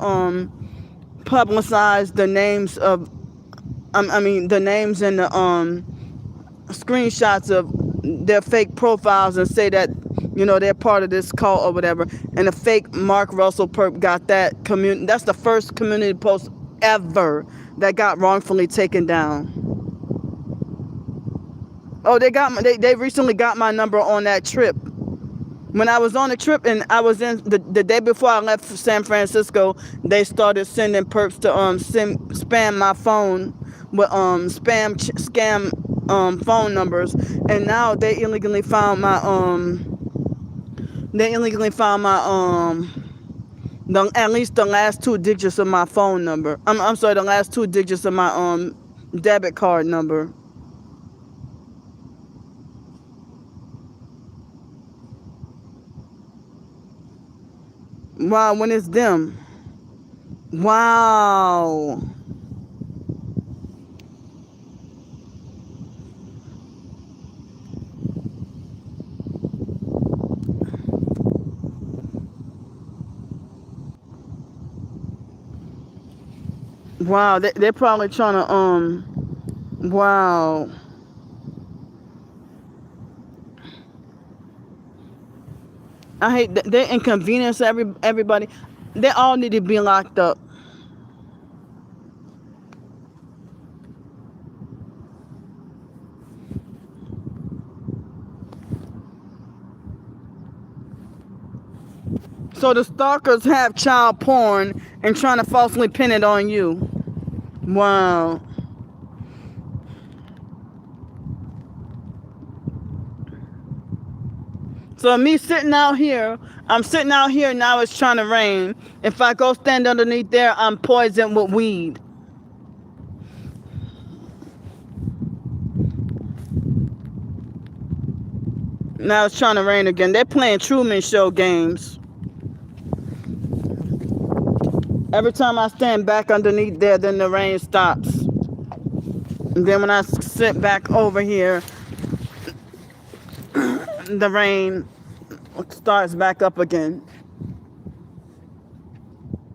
publicize the names of the names and the screenshots of their fake profiles and say that they're part of this cult or whatever. And the fake Mark Russell perp got that community. That's the first community post ever that got wrongfully taken down. Oh, they recently got my number on that trip. When I was on a trip and I was in the day before I left for San Francisco, they started sending perps to spam my phone with scam phone numbers, and now they illegally found my at least the last two digits of my phone number. I'm sorry, the last two digits of my debit card number. Wow, when it's them. Wow. Wow, they're probably trying to wow. I hate that they inconvenience everybody. They all need to be locked up. So the stalkers have child porn and trying to falsely pin it on you. Wow. So me sitting out here, I'm sitting out here now it's trying to rain. If I go stand underneath there, I'm poisoned with weed. Now it's trying to rain again. They're playing Truman Show games. Every time I stand back underneath there, then the rain stops. And then when I sit back over here, the rain starts back up again.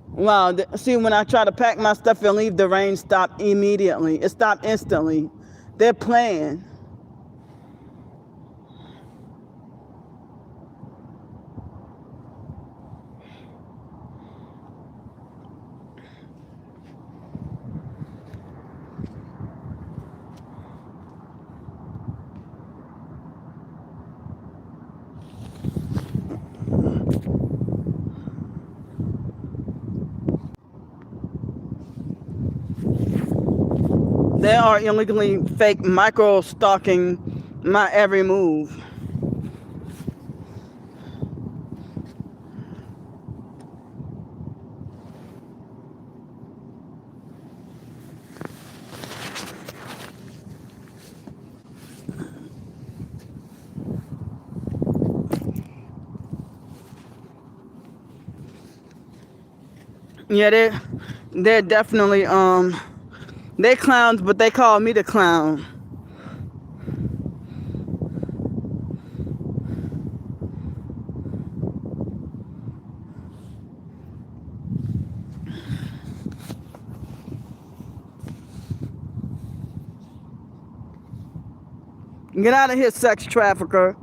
Wow, see, when I try to pack my stuff and leave, the rain stopped immediately. It stopped instantly. They're playing. They are illegally fake micro stalking my every move. Yeah, they're definitely they're clowns, but they call me the clown. Get out of here, sex trafficker.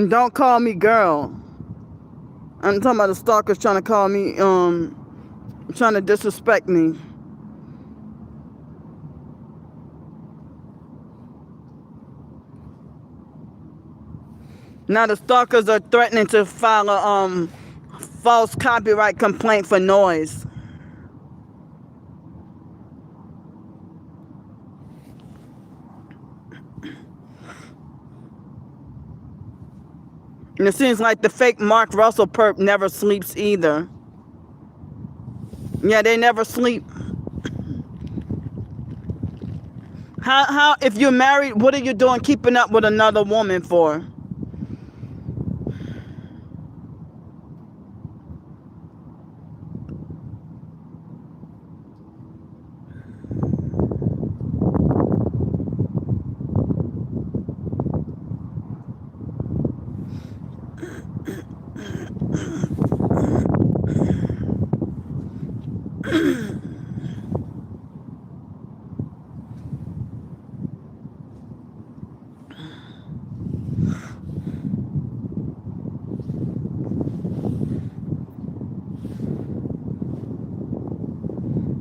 And don't call me girl. I'm talking about the stalkers trying to call me, trying to disrespect me. Now the stalkers are threatening to file a false copyright complaint for noise. And it seems like the fake Mark Russell perp never sleeps either. Yeah, they never sleep. How if you're married, what are you doing keeping up with another woman for?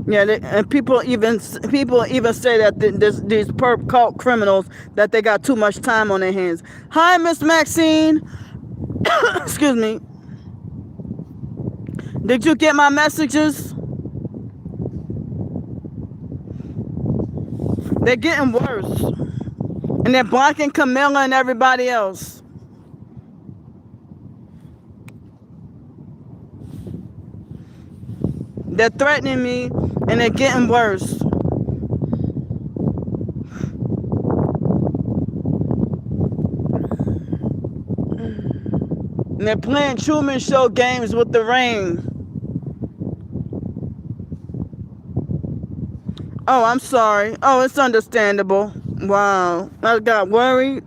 Yeah, and people even say that these perp cult criminals that they got too much time on their hands. Hi, Miss Maxine. Excuse me. Did you get my messages? They're getting worse, and they're blocking Camilla and everybody else. They're threatening me, and they're getting worse. And they're playing Truman Show games with the rain. Oh, I'm sorry. Oh, it's understandable. Wow. I got worried.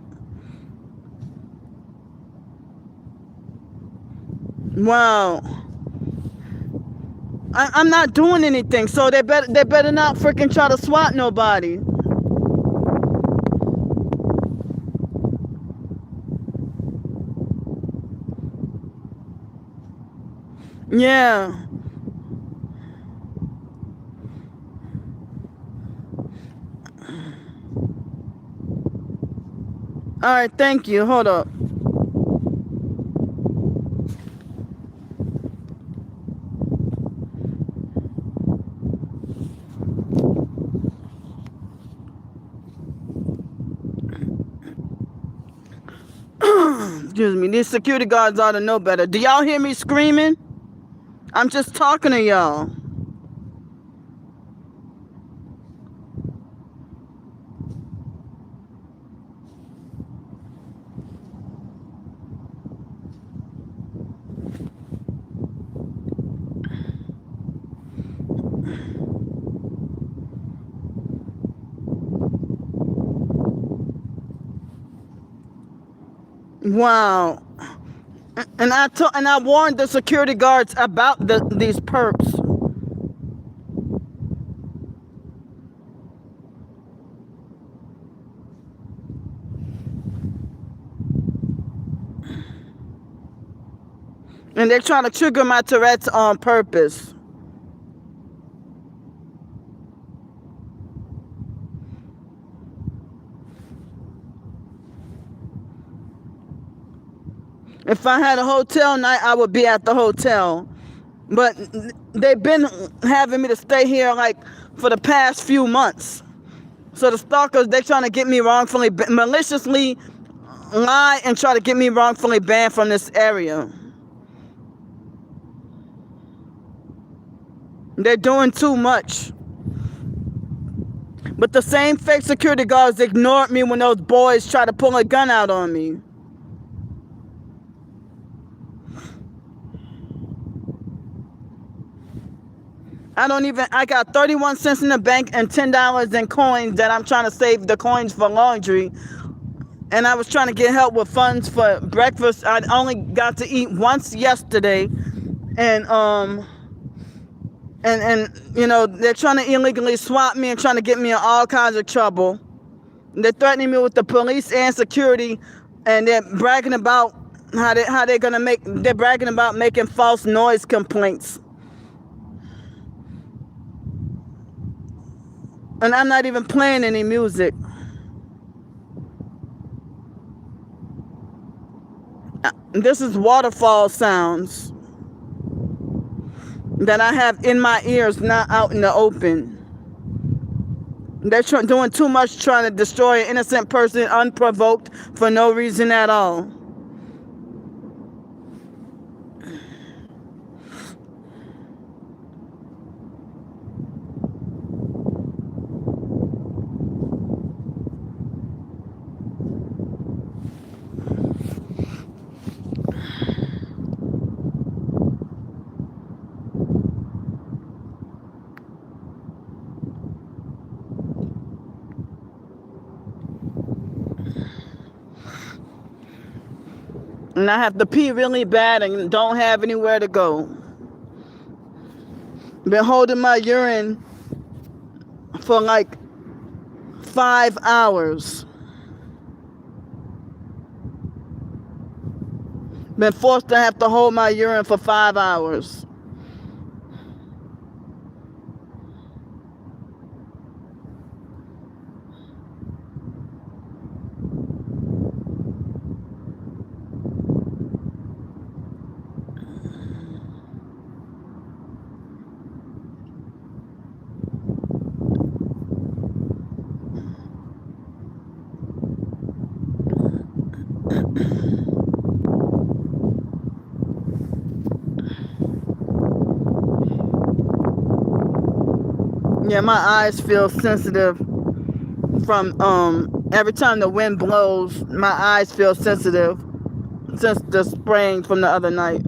Wow. I'm not doing anything, so they better not freaking try to swat nobody. Yeah. All right, thank you. Hold up. Excuse me. These security guards ought to know better. Do y'all hear me screaming? I'm just talking to y'all. Wow. And I warned the security guards about these perps. And they're trying to trigger my Tourette's on purpose. If I had a hotel night, I would be at the hotel. But they've been having me to stay here like for the past few months. So the stalkers, they're trying to get me wrongfully, maliciously lie and try to get me wrongfully banned from this area. They're doing too much. But the same fake security guards ignored me when those boys tried to pull a gun out on me. I got 31 cents in the bank and $10 in coins that I'm trying to save the coins for laundry. And I was trying to get help with funds for breakfast. I only got to eat once yesterday. And you know, they're trying to illegally swap me and trying to get me in all kinds of trouble. They're threatening me with the police and security, and they're bragging about How they gonna make? They're bragging about making false noise complaints, and I'm not even playing any music. This is waterfall sounds that I have in my ears, not out in the open. They're doing too much trying to destroy an innocent person unprovoked for no reason at all. And I have to pee really bad and don't have anywhere to go. Been holding my urine for like 5 hours. Been forced to have to hold my urine for 5 hours. Yeah, my eyes feel sensitive from every time the wind blows. My eyes feel sensitive since the spraying from the other night.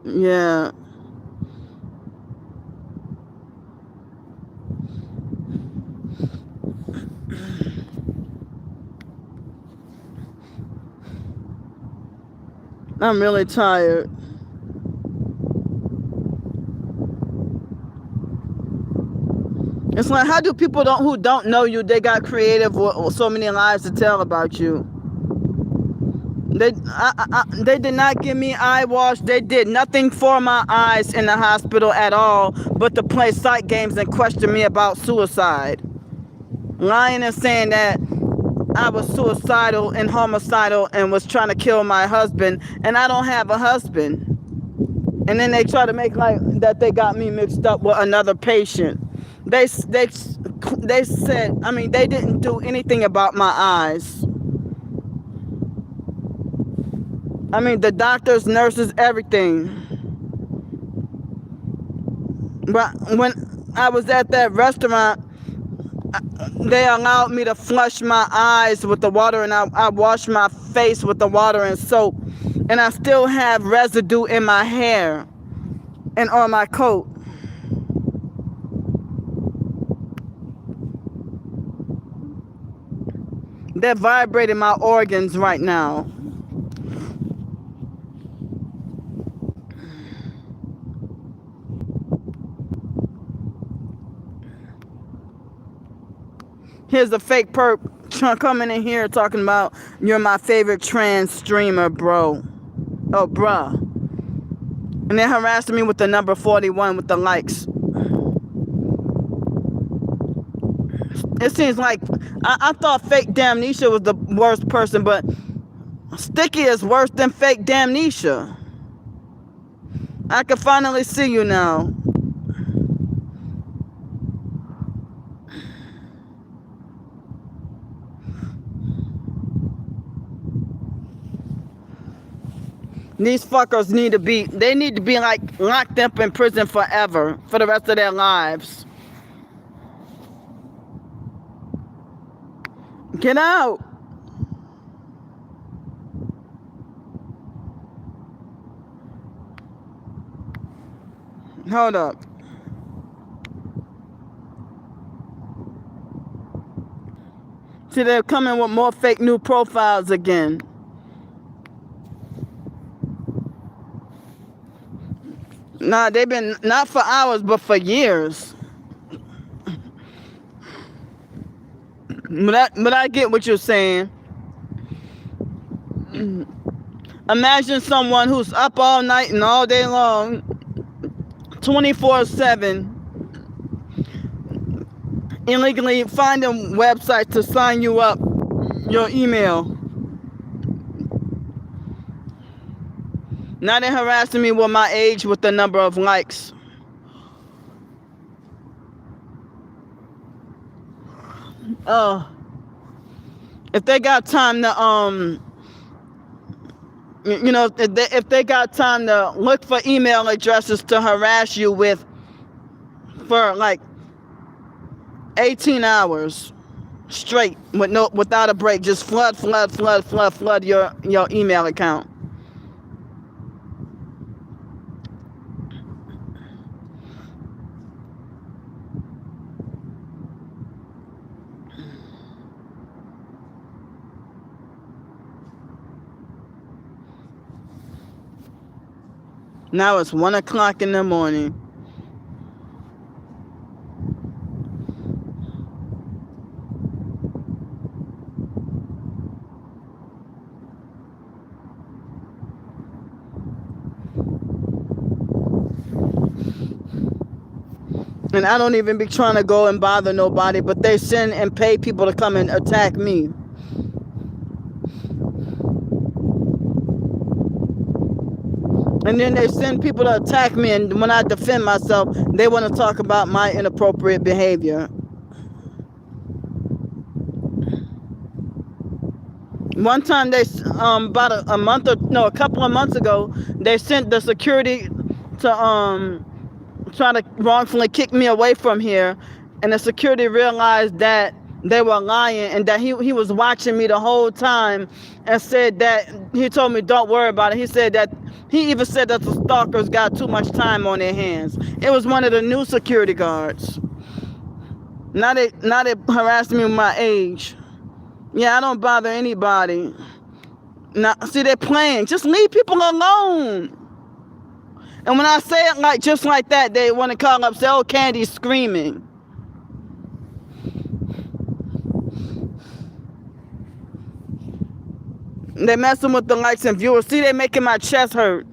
Yeah. I'm really tired. It's like, how do people who don't know you, they got creative with so many lies to tell about you? They did not give me eye wash. They did nothing for my eyes in the hospital at all, but to play psych games and question me about suicide. Lying and saying that I was suicidal and homicidal and was trying to kill my husband, and I don't have a husband. And then they try to make like that they got me mixed up with another patient. They said, I mean, they didn't do anything about my eyes. I mean, the doctors, nurses, everything. But when I was at that restaurant, they allowed me to flush my eyes with the water, and I washed my face with the water and soap. And I still have residue in my hair and on my coat. They're vibrating my organs right now. Here's a fake perp coming in here talking about, you're my favorite trans streamer, bro. Oh, bruh. And they're harassing me with the number 41 with the likes. It seems like, I thought fake Damnesia was the worst person, but Sticky is worse than fake Damnesia. I can finally see you now. These fuckers need to be like locked up in prison forever for the rest of their lives. Get out. Hold up. See, they're coming with more fake new profiles again. Nah, they've been not for hours, but for years. But I get what you're saying. Imagine someone who's up all night and all day long, 24/7, illegally finding websites to sign you up, your email. Now they're harassing me with my age, with the number of likes. If they got time to if they got time to look for email addresses to harass you with for like 18 hours straight without a break, just flood your email account. Now it's 1 o'clock in the morning. And I don't even be trying to go and bother nobody, but they send and pay people to come and attack me. And then they send people to attack me, and when I defend myself, they want to talk about my inappropriate behavior. One time they, about a couple of months ago, they sent the security to try to wrongfully kick me away from here, and the security realized that they were lying and that he was watching me the whole time, and said that he told me don't worry about it. He even said that the stalkers got too much time on their hands. It was one of the new security guards. Now they harassing me with my age. Yeah, I don't bother anybody. Now, see, they're playing. Just leave people alone. And when I say it just like that, they want to call up, say, oh, Candy's screaming. They messing with the likes and viewers. See, they making my chest hurt.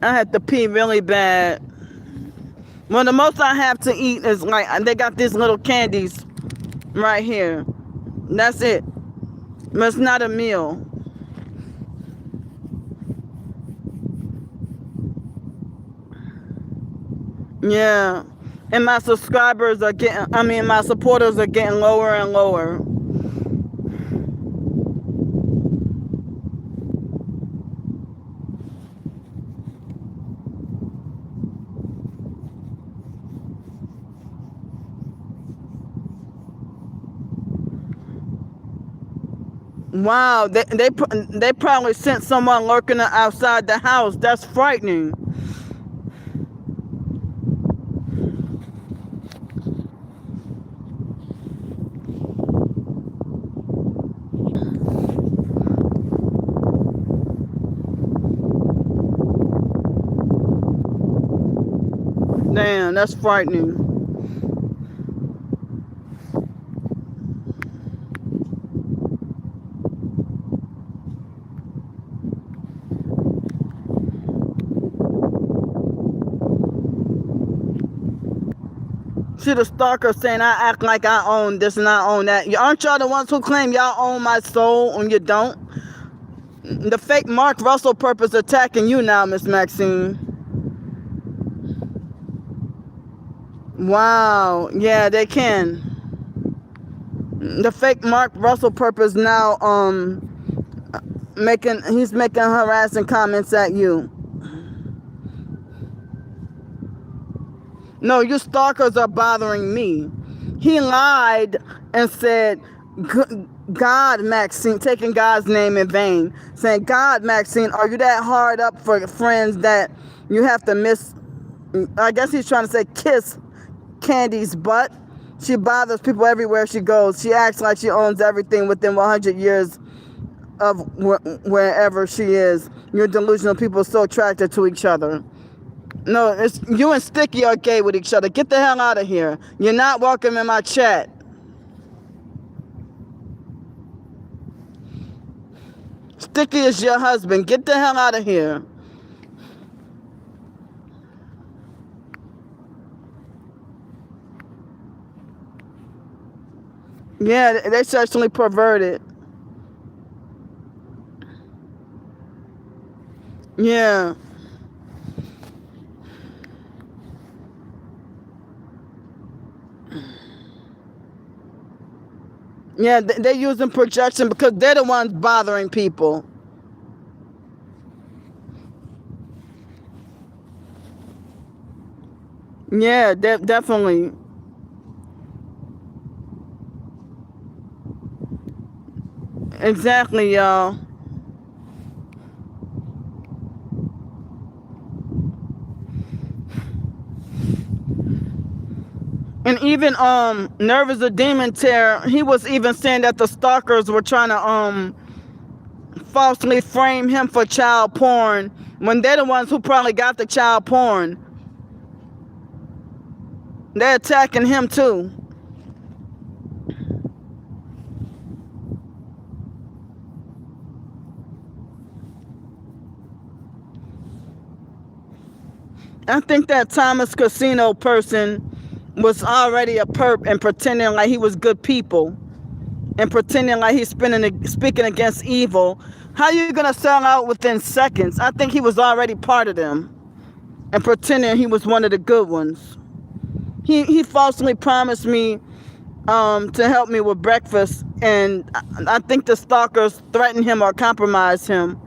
I had to pee really bad. Well, the most I have to eat is they got these little candies right here. That's it. But it's not a meal. Yeah. And my subscribers are my supporters are getting lower and lower. Wow, they probably sent someone lurking outside the house. That's frightening. Damn, that's frightening. See the stalker saying I act like I own this and I own that. Aren't y'all the ones who claim y'all own my soul and you don't? The fake Mark Russell purpose attacking you now, Miss Maxine. Wow, yeah, they can. The fake Mark Russell purpose now he's making harassing comments at you. No, you stalkers are bothering me. He lied and said, God, Maxine, taking God's name in vain, saying, God, Maxine, are you that hard up for friends that you have to miss? I guess he's trying to say kiss Candy's butt. She bothers people everywhere she goes. She acts like she owns everything within 100 years of wherever she is. You're delusional people so attracted to each other. No, it's you and Sticky are gay with each other. Get the hell out of here. You're not welcome in my chat. Sticky is your husband. Get the hell out of here. Yeah, they sexually perverted. Yeah. Yeah, they're using projection because they're the ones bothering people. Yeah, definitely. Exactly, y'all. And even Nervous a Demon Tear, he was even saying that the stalkers were trying to falsely frame him for child porn when they're the ones who probably got the child porn. They're attacking him too. I think that Thomas Casino person was already a perp and pretending like he was good people and pretending like he's speaking against evil. How you gonna sell out within seconds? I think he was already part of them and pretending he was one of the good ones. He falsely promised me to help me with breakfast, and I think the stalkers threatened him or compromised him.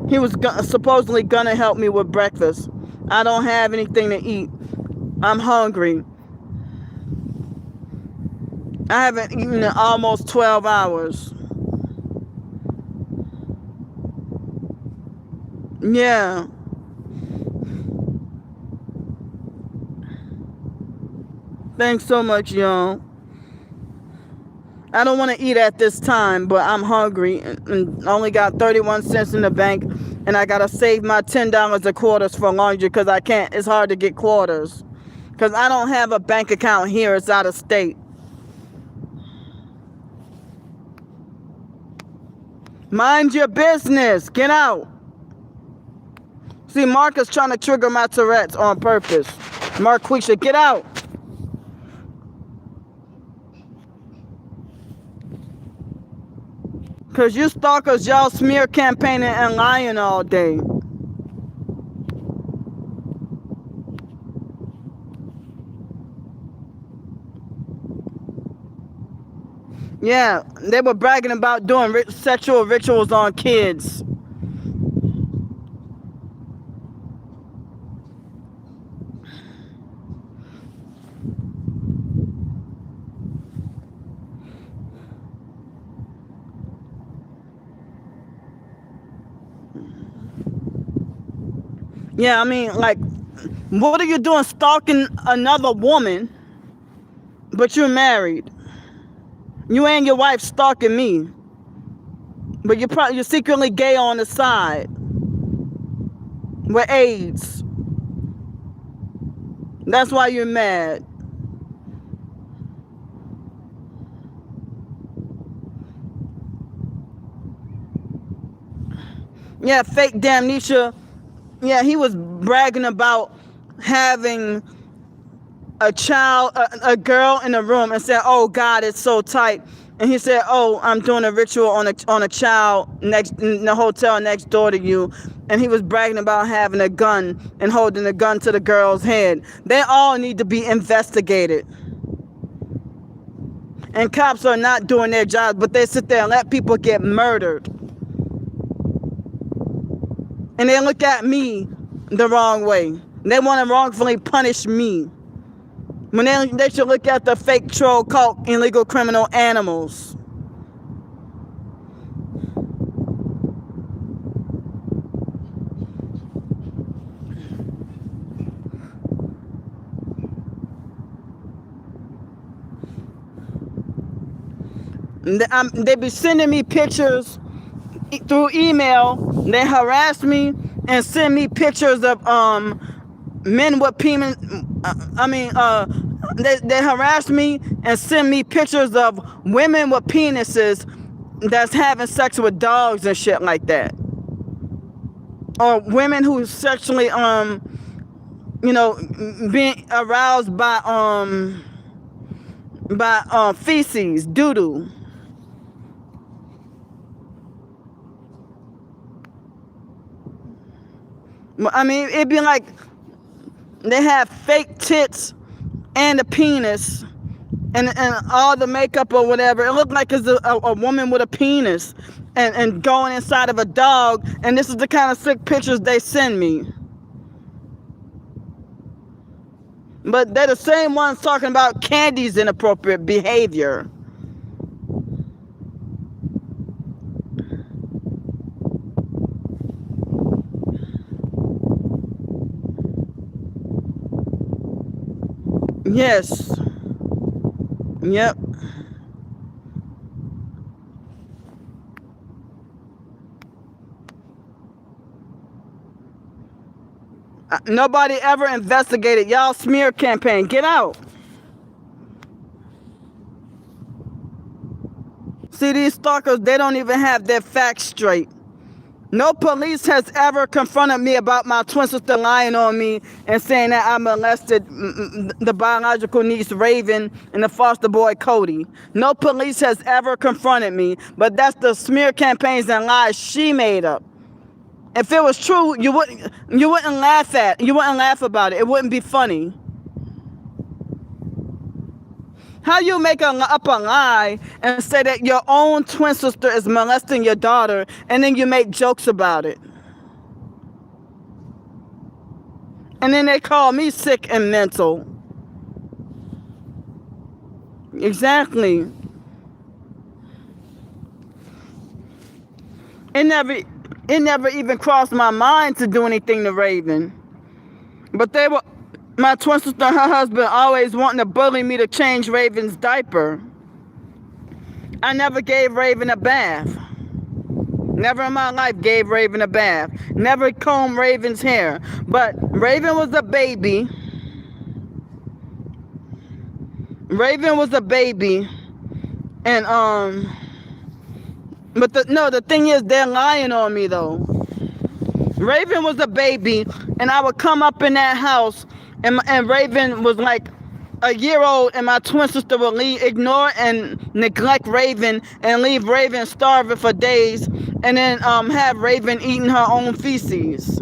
He was supposedly gonna help me with breakfast. I don't have anything to eat. I'm hungry. I haven't eaten in almost 12 hours. Yeah. Thanks so much, y'all. I don't want to eat at this time, but I'm hungry and only got 31 cents in the bank, and I got to save my $10 of quarters for laundry because I can't. It's hard to get quarters because I don't have a bank account here. It's out of state. Mind your business. Get out. See, Mark is trying to trigger my Tourette's on purpose. Marquisha, get out. Because you stalkers, y'all smear campaigning and lying all day. Yeah, they were bragging about doing sexual rituals on kids. Yeah, I mean, like, what are you doing stalking another woman, but you're married? You and your wife stalking me, but you're secretly gay on the side with AIDS. That's why you're mad. Yeah, fake Damnesia. Yeah, he was bragging about having a child, a girl in the room, and said, "Oh God, it's so tight." And he said, "Oh, I'm doing a ritual on a child in the hotel next door to you." And he was bragging about having a gun and holding a gun to the girl's head. They all need to be investigated. And cops are not doing their jobs, but they sit there and let people get murdered. And they look at me the wrong way. They want to wrongfully punish me. When they should look at the fake troll cult illegal criminal animals. They be sending me pictures through email. They harass me and send me pictures of men with penis. They harass me and send me pictures of women with penises that's having sex with dogs and shit like that, or women who sexually being aroused by feces, doo-doo. I mean, it'd be like they have fake tits and a penis and all the makeup or whatever. It looked like it's a woman with a penis and going inside of a dog. And this is the kind of sick pictures they send me. But they're the same ones talking about Candy's inappropriate behavior. Yes. Yep. Nobody ever investigated y'all smear campaign. Get out. See, these stalkers, they don't even have their facts straight. No police has ever confronted me about my twin sister lying on me and saying that I molested the biological niece Raven and the foster boy Cody. No police has ever confronted me, but that's the smear campaigns and lies she made up. If it was true, you wouldn't laugh about it. It wouldn't be funny. How you make up a lie and say that your own twin sister is molesting your daughter, and then you make jokes about it? And then they call me sick and mental. Exactly. It never even crossed my mind to do anything to Raven. But my twin sister and her husband always wanting to bully me to change Raven's diaper. I never gave Raven a bath. Never in my life gave Raven a bath. Never combed Raven's hair. But Raven was a baby. And but the thing is, they're lying on me though. Raven was a baby, and I would come up in that house, and Raven was like a year old, and my twin sister would ignore and neglect Raven and leave Raven starving for days, and then have Raven eating her own feces.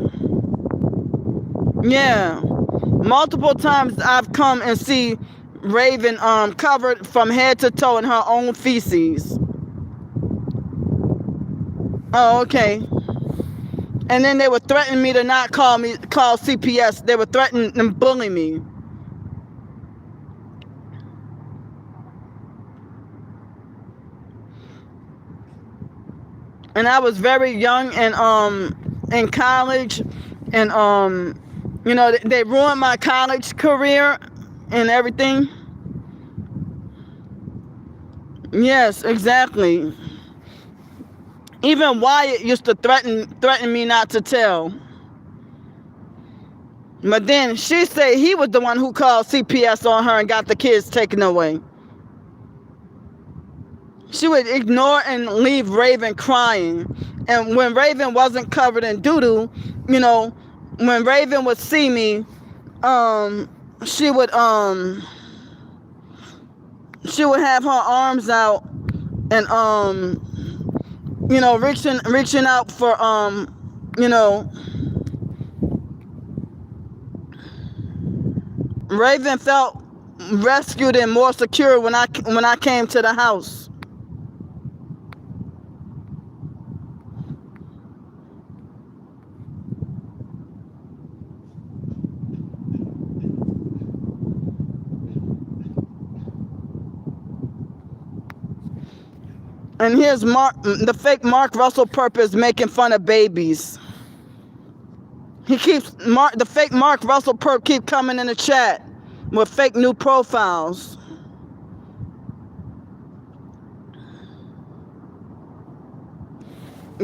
Yeah, multiple times I've come and see Raven covered from head to toe in her own feces. Oh, okay. And then they would threaten me to not call CPS. They would threaten and bully me. And I was very young and in college, and they ruined my college career and everything. Yes, exactly. Even Wyatt used to threaten me not to tell. But then she said he was the one who called CPS on her and got the kids taken away. She would ignore and leave Raven crying. And when Raven wasn't covered in doo-doo, when Raven would see me, she would have her arms out and reaching out for Raven felt rescued and more secure when I came to the house. And here's the fake Mark Russell Purpose making fun of babies. The fake Mark Russell Perp keep coming in the chat with fake new profiles.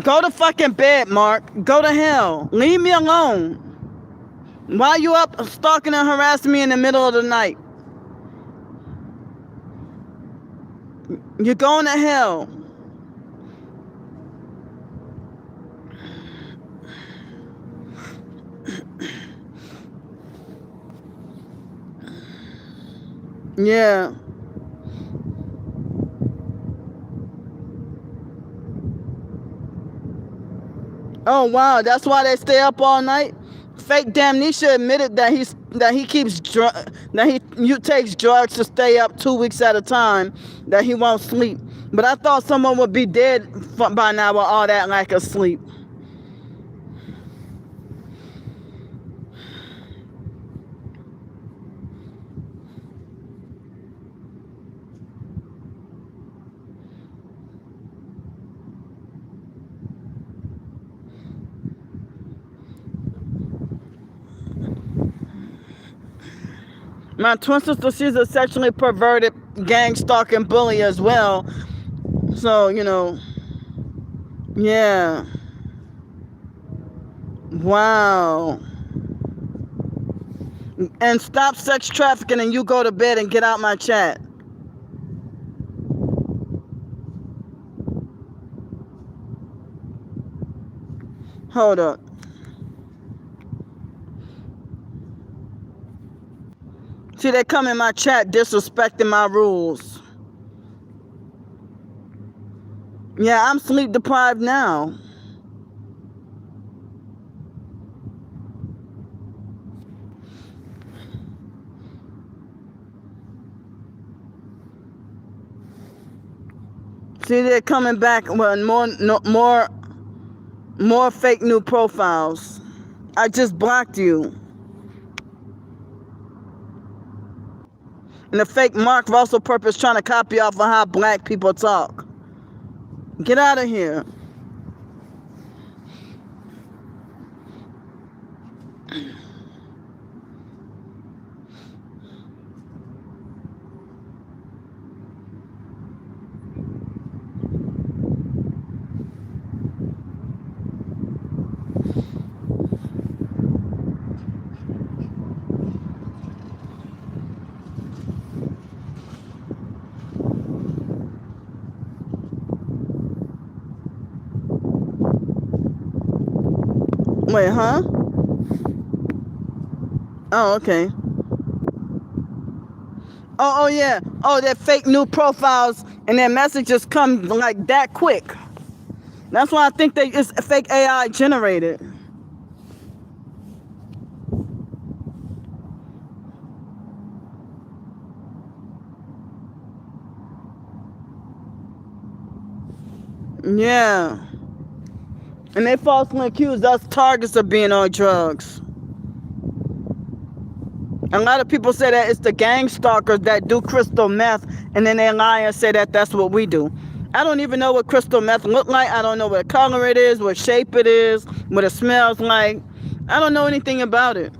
Go to fucking bed, Mark. Go to hell. Leave me alone. Why you up stalking and harassing me in the middle of the night? You're going to hell. Yeah. Oh wow, that's why they stay up all night. Fake Damnesia admitted that he takes drugs to stay up 2 weeks at a time. That he won't sleep. But I thought someone would be dead by now with all that lack of sleep. My twin sister, she's a sexually perverted gang stalking bully as well. So, yeah. Wow. And stop sex trafficking and you go to bed and get out my chat. Hold up. See, they come in my chat disrespecting my rules. Yeah, I'm sleep deprived now. See, they're coming back with more fake new profiles. I just blocked you. And the fake Mark Russell purpose trying to copy off of how black people talk. Get out of here. Wait, huh? Oh, okay. Oh, yeah. Oh, they're fake new profiles and their messages come like that quick. That's why I think it's fake AI generated. Yeah. And they falsely accuse us targets of being on drugs. A lot of people say that it's the gang stalkers that do crystal meth, and then they lie and say that that's what we do. I don't even know what crystal meth look like. I don't know what color it is, what shape it is, what it smells like. I don't know anything about it.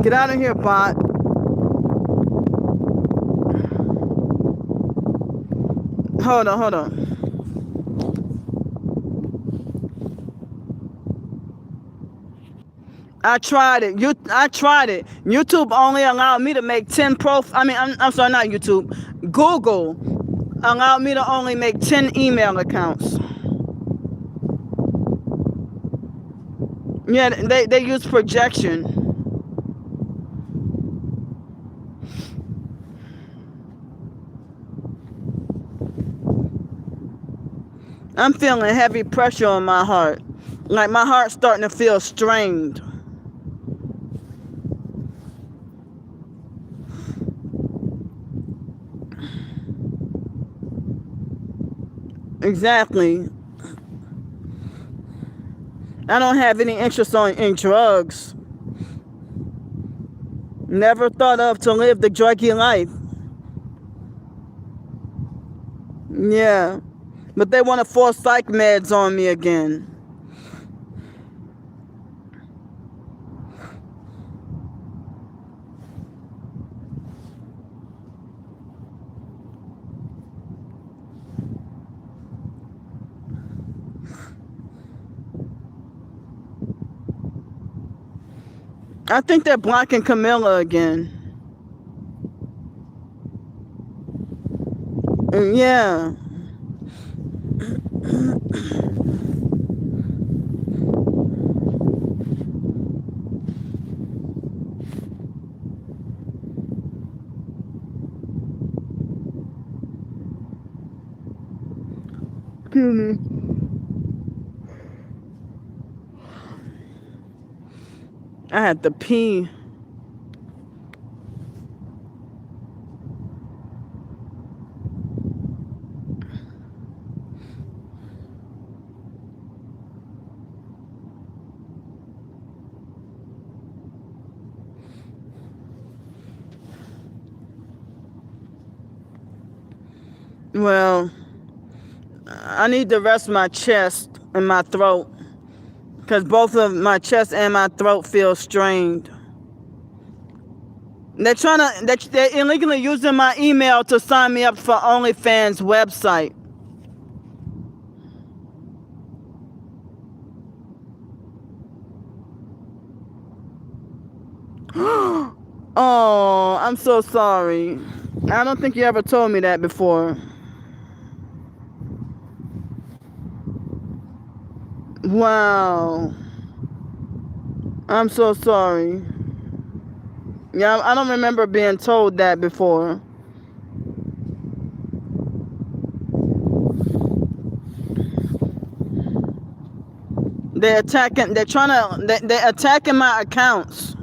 Get out of here, bot. Hold on. I tried it. YouTube only allowed me to make 10 I'm sorry, not YouTube. Google allowed me to only make 10 email accounts. Yeah, they use projection. I'm feeling heavy pressure on my heart. Like my heart's starting to feel strained. Exactly. I don't have any interest in drugs. Never thought of to live the druggy life. Yeah. But they want to force psych meds on me again. I think they're blocking Camilla again. Yeah. Excuse me. I had to pee. Well, I need to rest my chest and my throat because both of my chest and my throat feel strained. They're illegally using my email to sign me up for OnlyFans website. Oh, I'm so sorry. I don't think you ever told me that before. Wow. I'm so sorry. Yeah, I don't remember being told that before. They're attacking my accounts.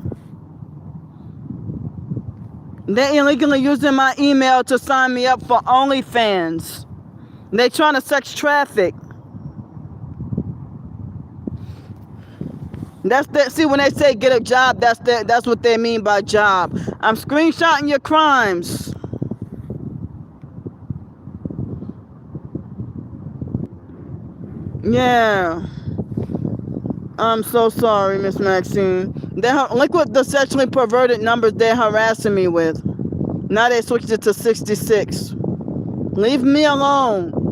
They're illegally using my email to sign me up for OnlyFans. They're trying to sex traffic. See, when they say get a job, that's what they mean by job. I'm screenshotting your crimes. Yeah. I'm so sorry, Miss Maxine. Look what the sexually perverted numbers they're harassing me with. Now they switched it to 66. Leave me alone.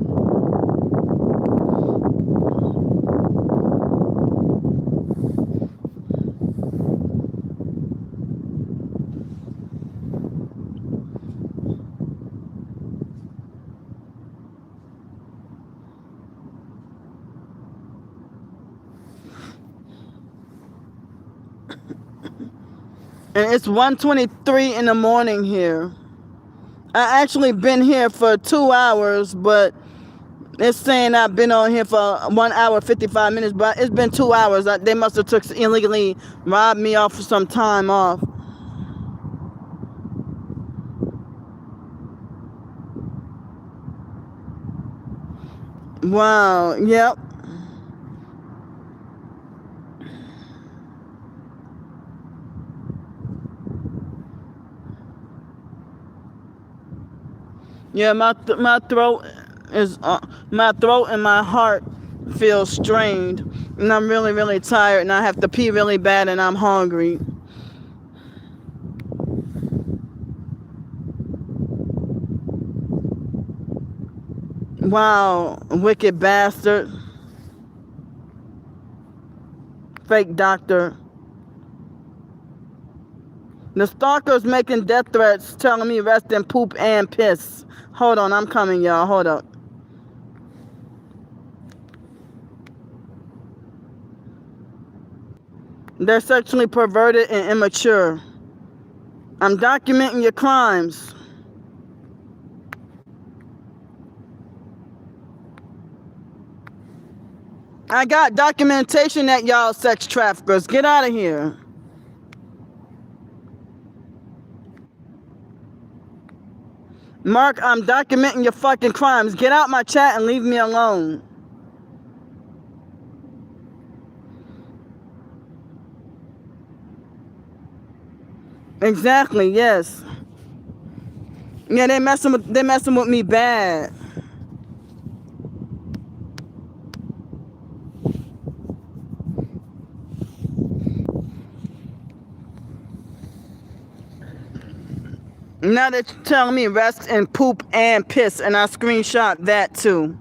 And it's 1:23 in the morning here. I actually been here for 2 hours, but it's saying I've been on here for 1 hour 55 minutes, but it's been 2 hours. They must have illegally robbed me off for some time off. Wow, yep. Yeah, my throat and my heart feel strained, and I'm really, really tired, and I have to pee really bad, and I'm hungry. Wow, wicked bastard. Fake doctor. The stalkers making death threats, telling me rest in poop and piss. Hold on, I'm coming, y'all. Hold up. They're sexually perverted and immature. I'm documenting your crimes. I got documentation that y'all sex traffickers. Get out of here. Mark, I'm documenting your fucking crimes. Get out my chat and leave me alone. Exactly, yes. Yeah, they messing with me bad. Now they're telling me rest in poop and piss, and I screenshot that too.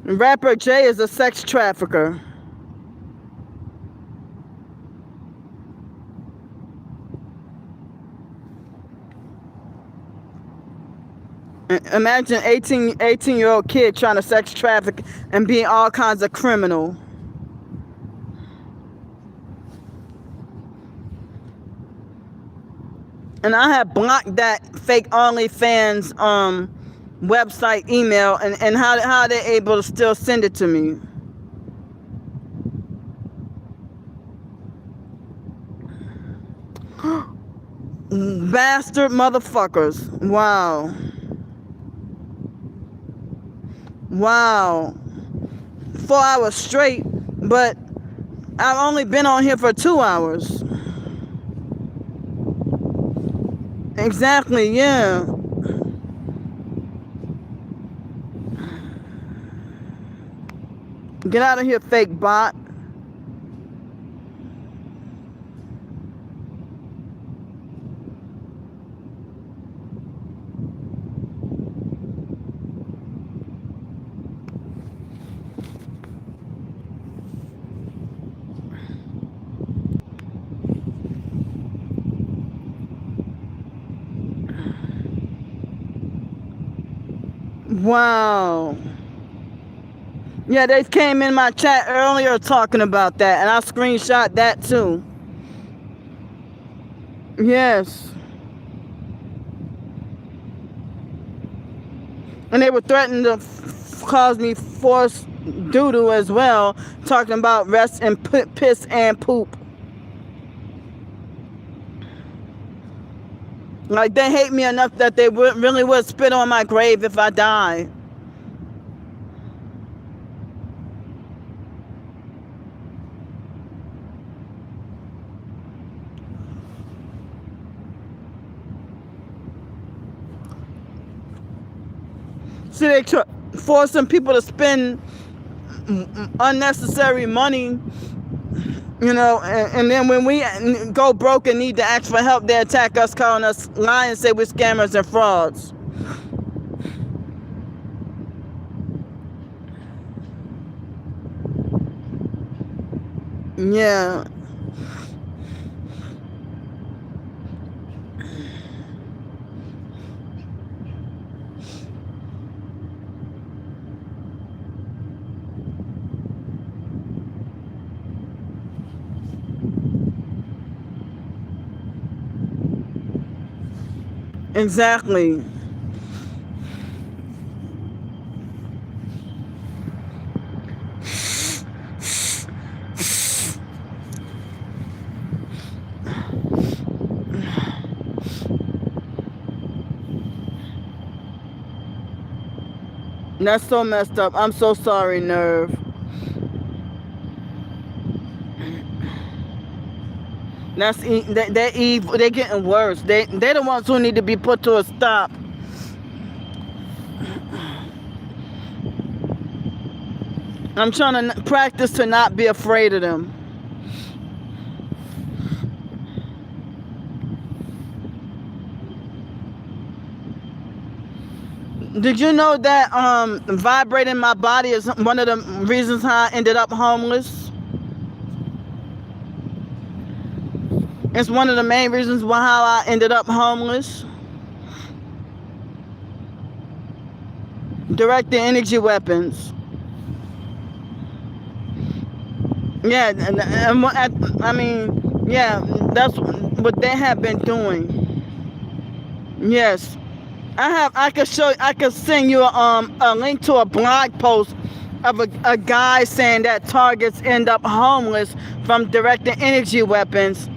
Rapper Jay is a sex trafficker. Imagine 18-year-old kid trying to sex traffic and being all kinds of criminal. And I have blocked that fake OnlyFans website email, and how they're able to still send it to me. Bastard motherfuckers. Wow. Wow. 4 hours straight, but I've only been on here for 2 hours. Exactly, yeah. Get out of here, fake bot. Wow. Yeah, they came in my chat earlier talking about that, and I screenshot that too. Yes. And they were threatening to cause me forced doo-doo as well, talking about rest and piss and poop. Like, they hate me enough that they really would spit on my grave if I die. See, they forcing people to spend unnecessary money, you know, and then when we go broke and need to ask for help, they attack us, calling us lying, say we're scammers and frauds. Yeah. Exactly. That's so messed up. I'm so sorry, Nerve. They're evil. They're getting worse. They're the ones who need to be put to a stop. I'm trying to practice to not be afraid of them. Did you know that vibrating my body is one of the reasons how I ended up homeless? It's one of the main reasons why how I ended up homeless. Directed energy weapons. Yeah, I mean, yeah, that's what they have been doing. Yes, I could send you a link to a blog post of a guy saying that targets end up homeless from directed energy weapons.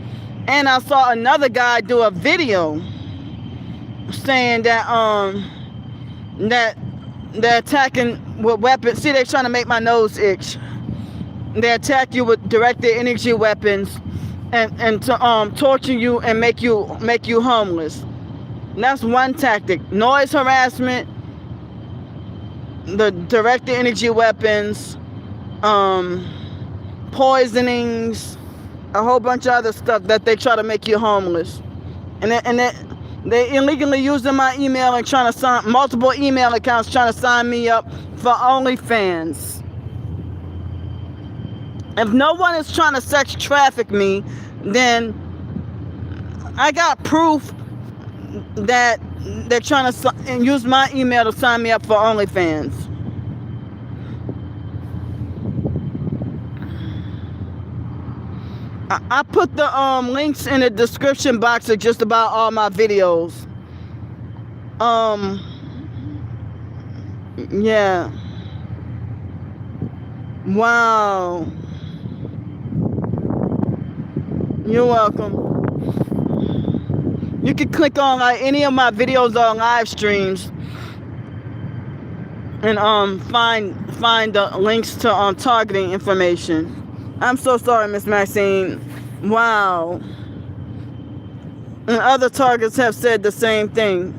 And I saw another guy do a video saying that that they're attacking with weapons. See, they're trying to make my nose itch. They attack you with directed energy weapons and to torture you and make you homeless. And that's one tactic. Noise harassment, the directed energy weapons, poisonings, a whole bunch of other stuff that they try to make you homeless. And They illegally using my email and trying to sign multiple email accounts, trying to sign me up for OnlyFans. If no one is trying to sex traffic me, then I got proof that they're trying to use my email to sign me up for OnlyFans. I put the links in the description box of just about all my videos. Yeah. Wow. You're welcome. You can click on any of my videos on live streams and find the links to targeting information. I'm so sorry, Miss Maxine. Wow. And other targets have said the same thing.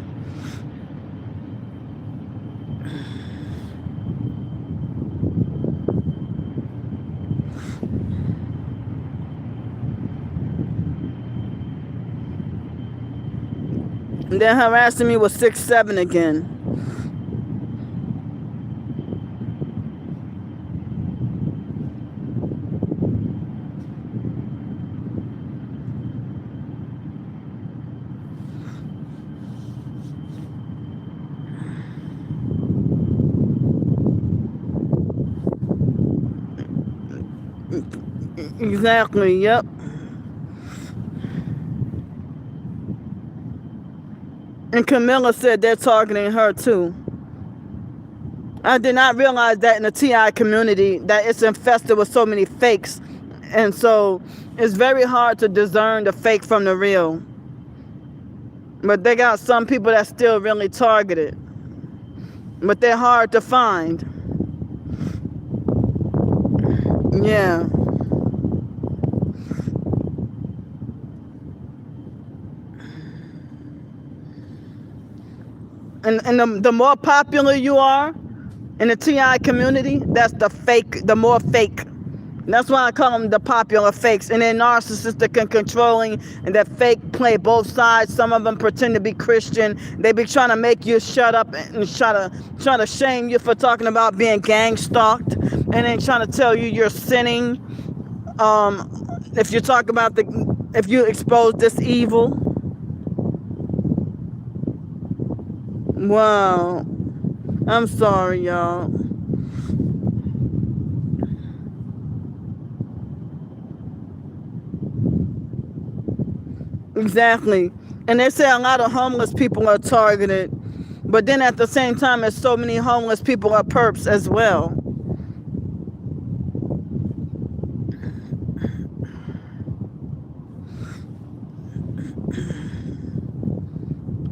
And then harassing me with 6-7 again. Exactly, yep. And Camilla said they're targeting her too. I did not realize that in the TI community that it's infested with so many fakes. And so it's very hard to discern the fake from the real. But they got some people that still really targeted. But they're hard to find. Yeah. And the more popular you are in the TI community, that's the more fake. That's why I call them the popular fakes. And they're narcissistic and controlling, and that fake play both sides. Some of them pretend to be Christian. They be trying to make you shut up and try to shame you for talking about being gang stalked, and then trying to tell you you're sinning if you talk about if you expose this evil. Wow. I'm sorry, y'all. Exactly. And they say a lot of homeless people are targeted, but then at the same time, there's so many homeless people are perps as well.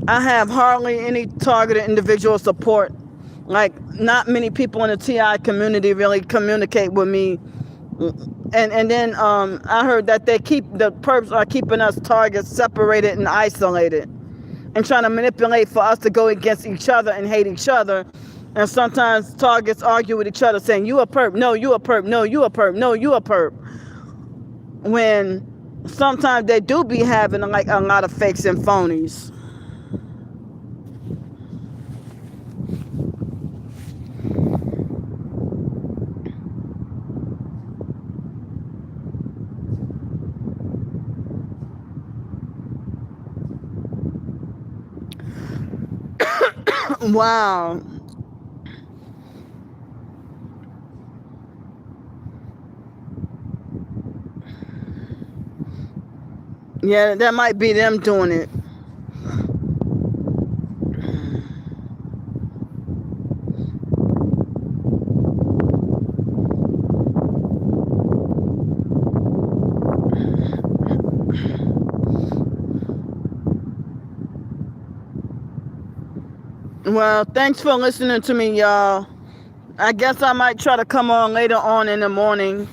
I have hardly any targeted individual support. Like, not many people in the TI community really communicate with me. And then I heard that the perps are keeping us targets separated and isolated, and trying to manipulate for us to go against each other and hate each other. And sometimes targets argue with each other saying, you a perp, no, you a perp, no, you a perp, no, you a perp. When sometimes they do be having like a lot of fakes and phonies. Wow. Yeah, that might be them doing it. Well, thanks for listening to me, y'all. I guess I might try to come on later on in the morning.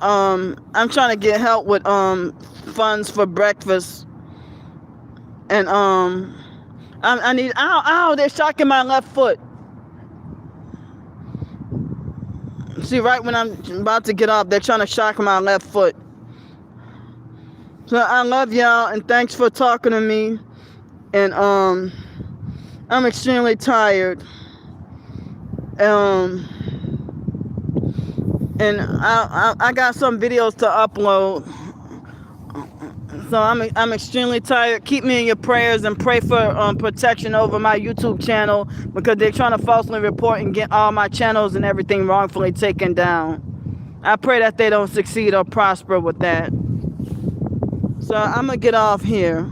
I'm trying to get help with funds for breakfast. And I need they're shocking my left foot. See, right when I'm about to get off, they're trying to shock my left foot. So I love y'all, and thanks for talking to me. And I'm extremely tired. And I got some videos to upload. So I'm extremely tired. Keep me in your prayers and pray for protection over my YouTube channel, because they're trying to falsely report and get all my channels and everything wrongfully taken down. I pray that they don't succeed or prosper with that. So I'm gonna get off here.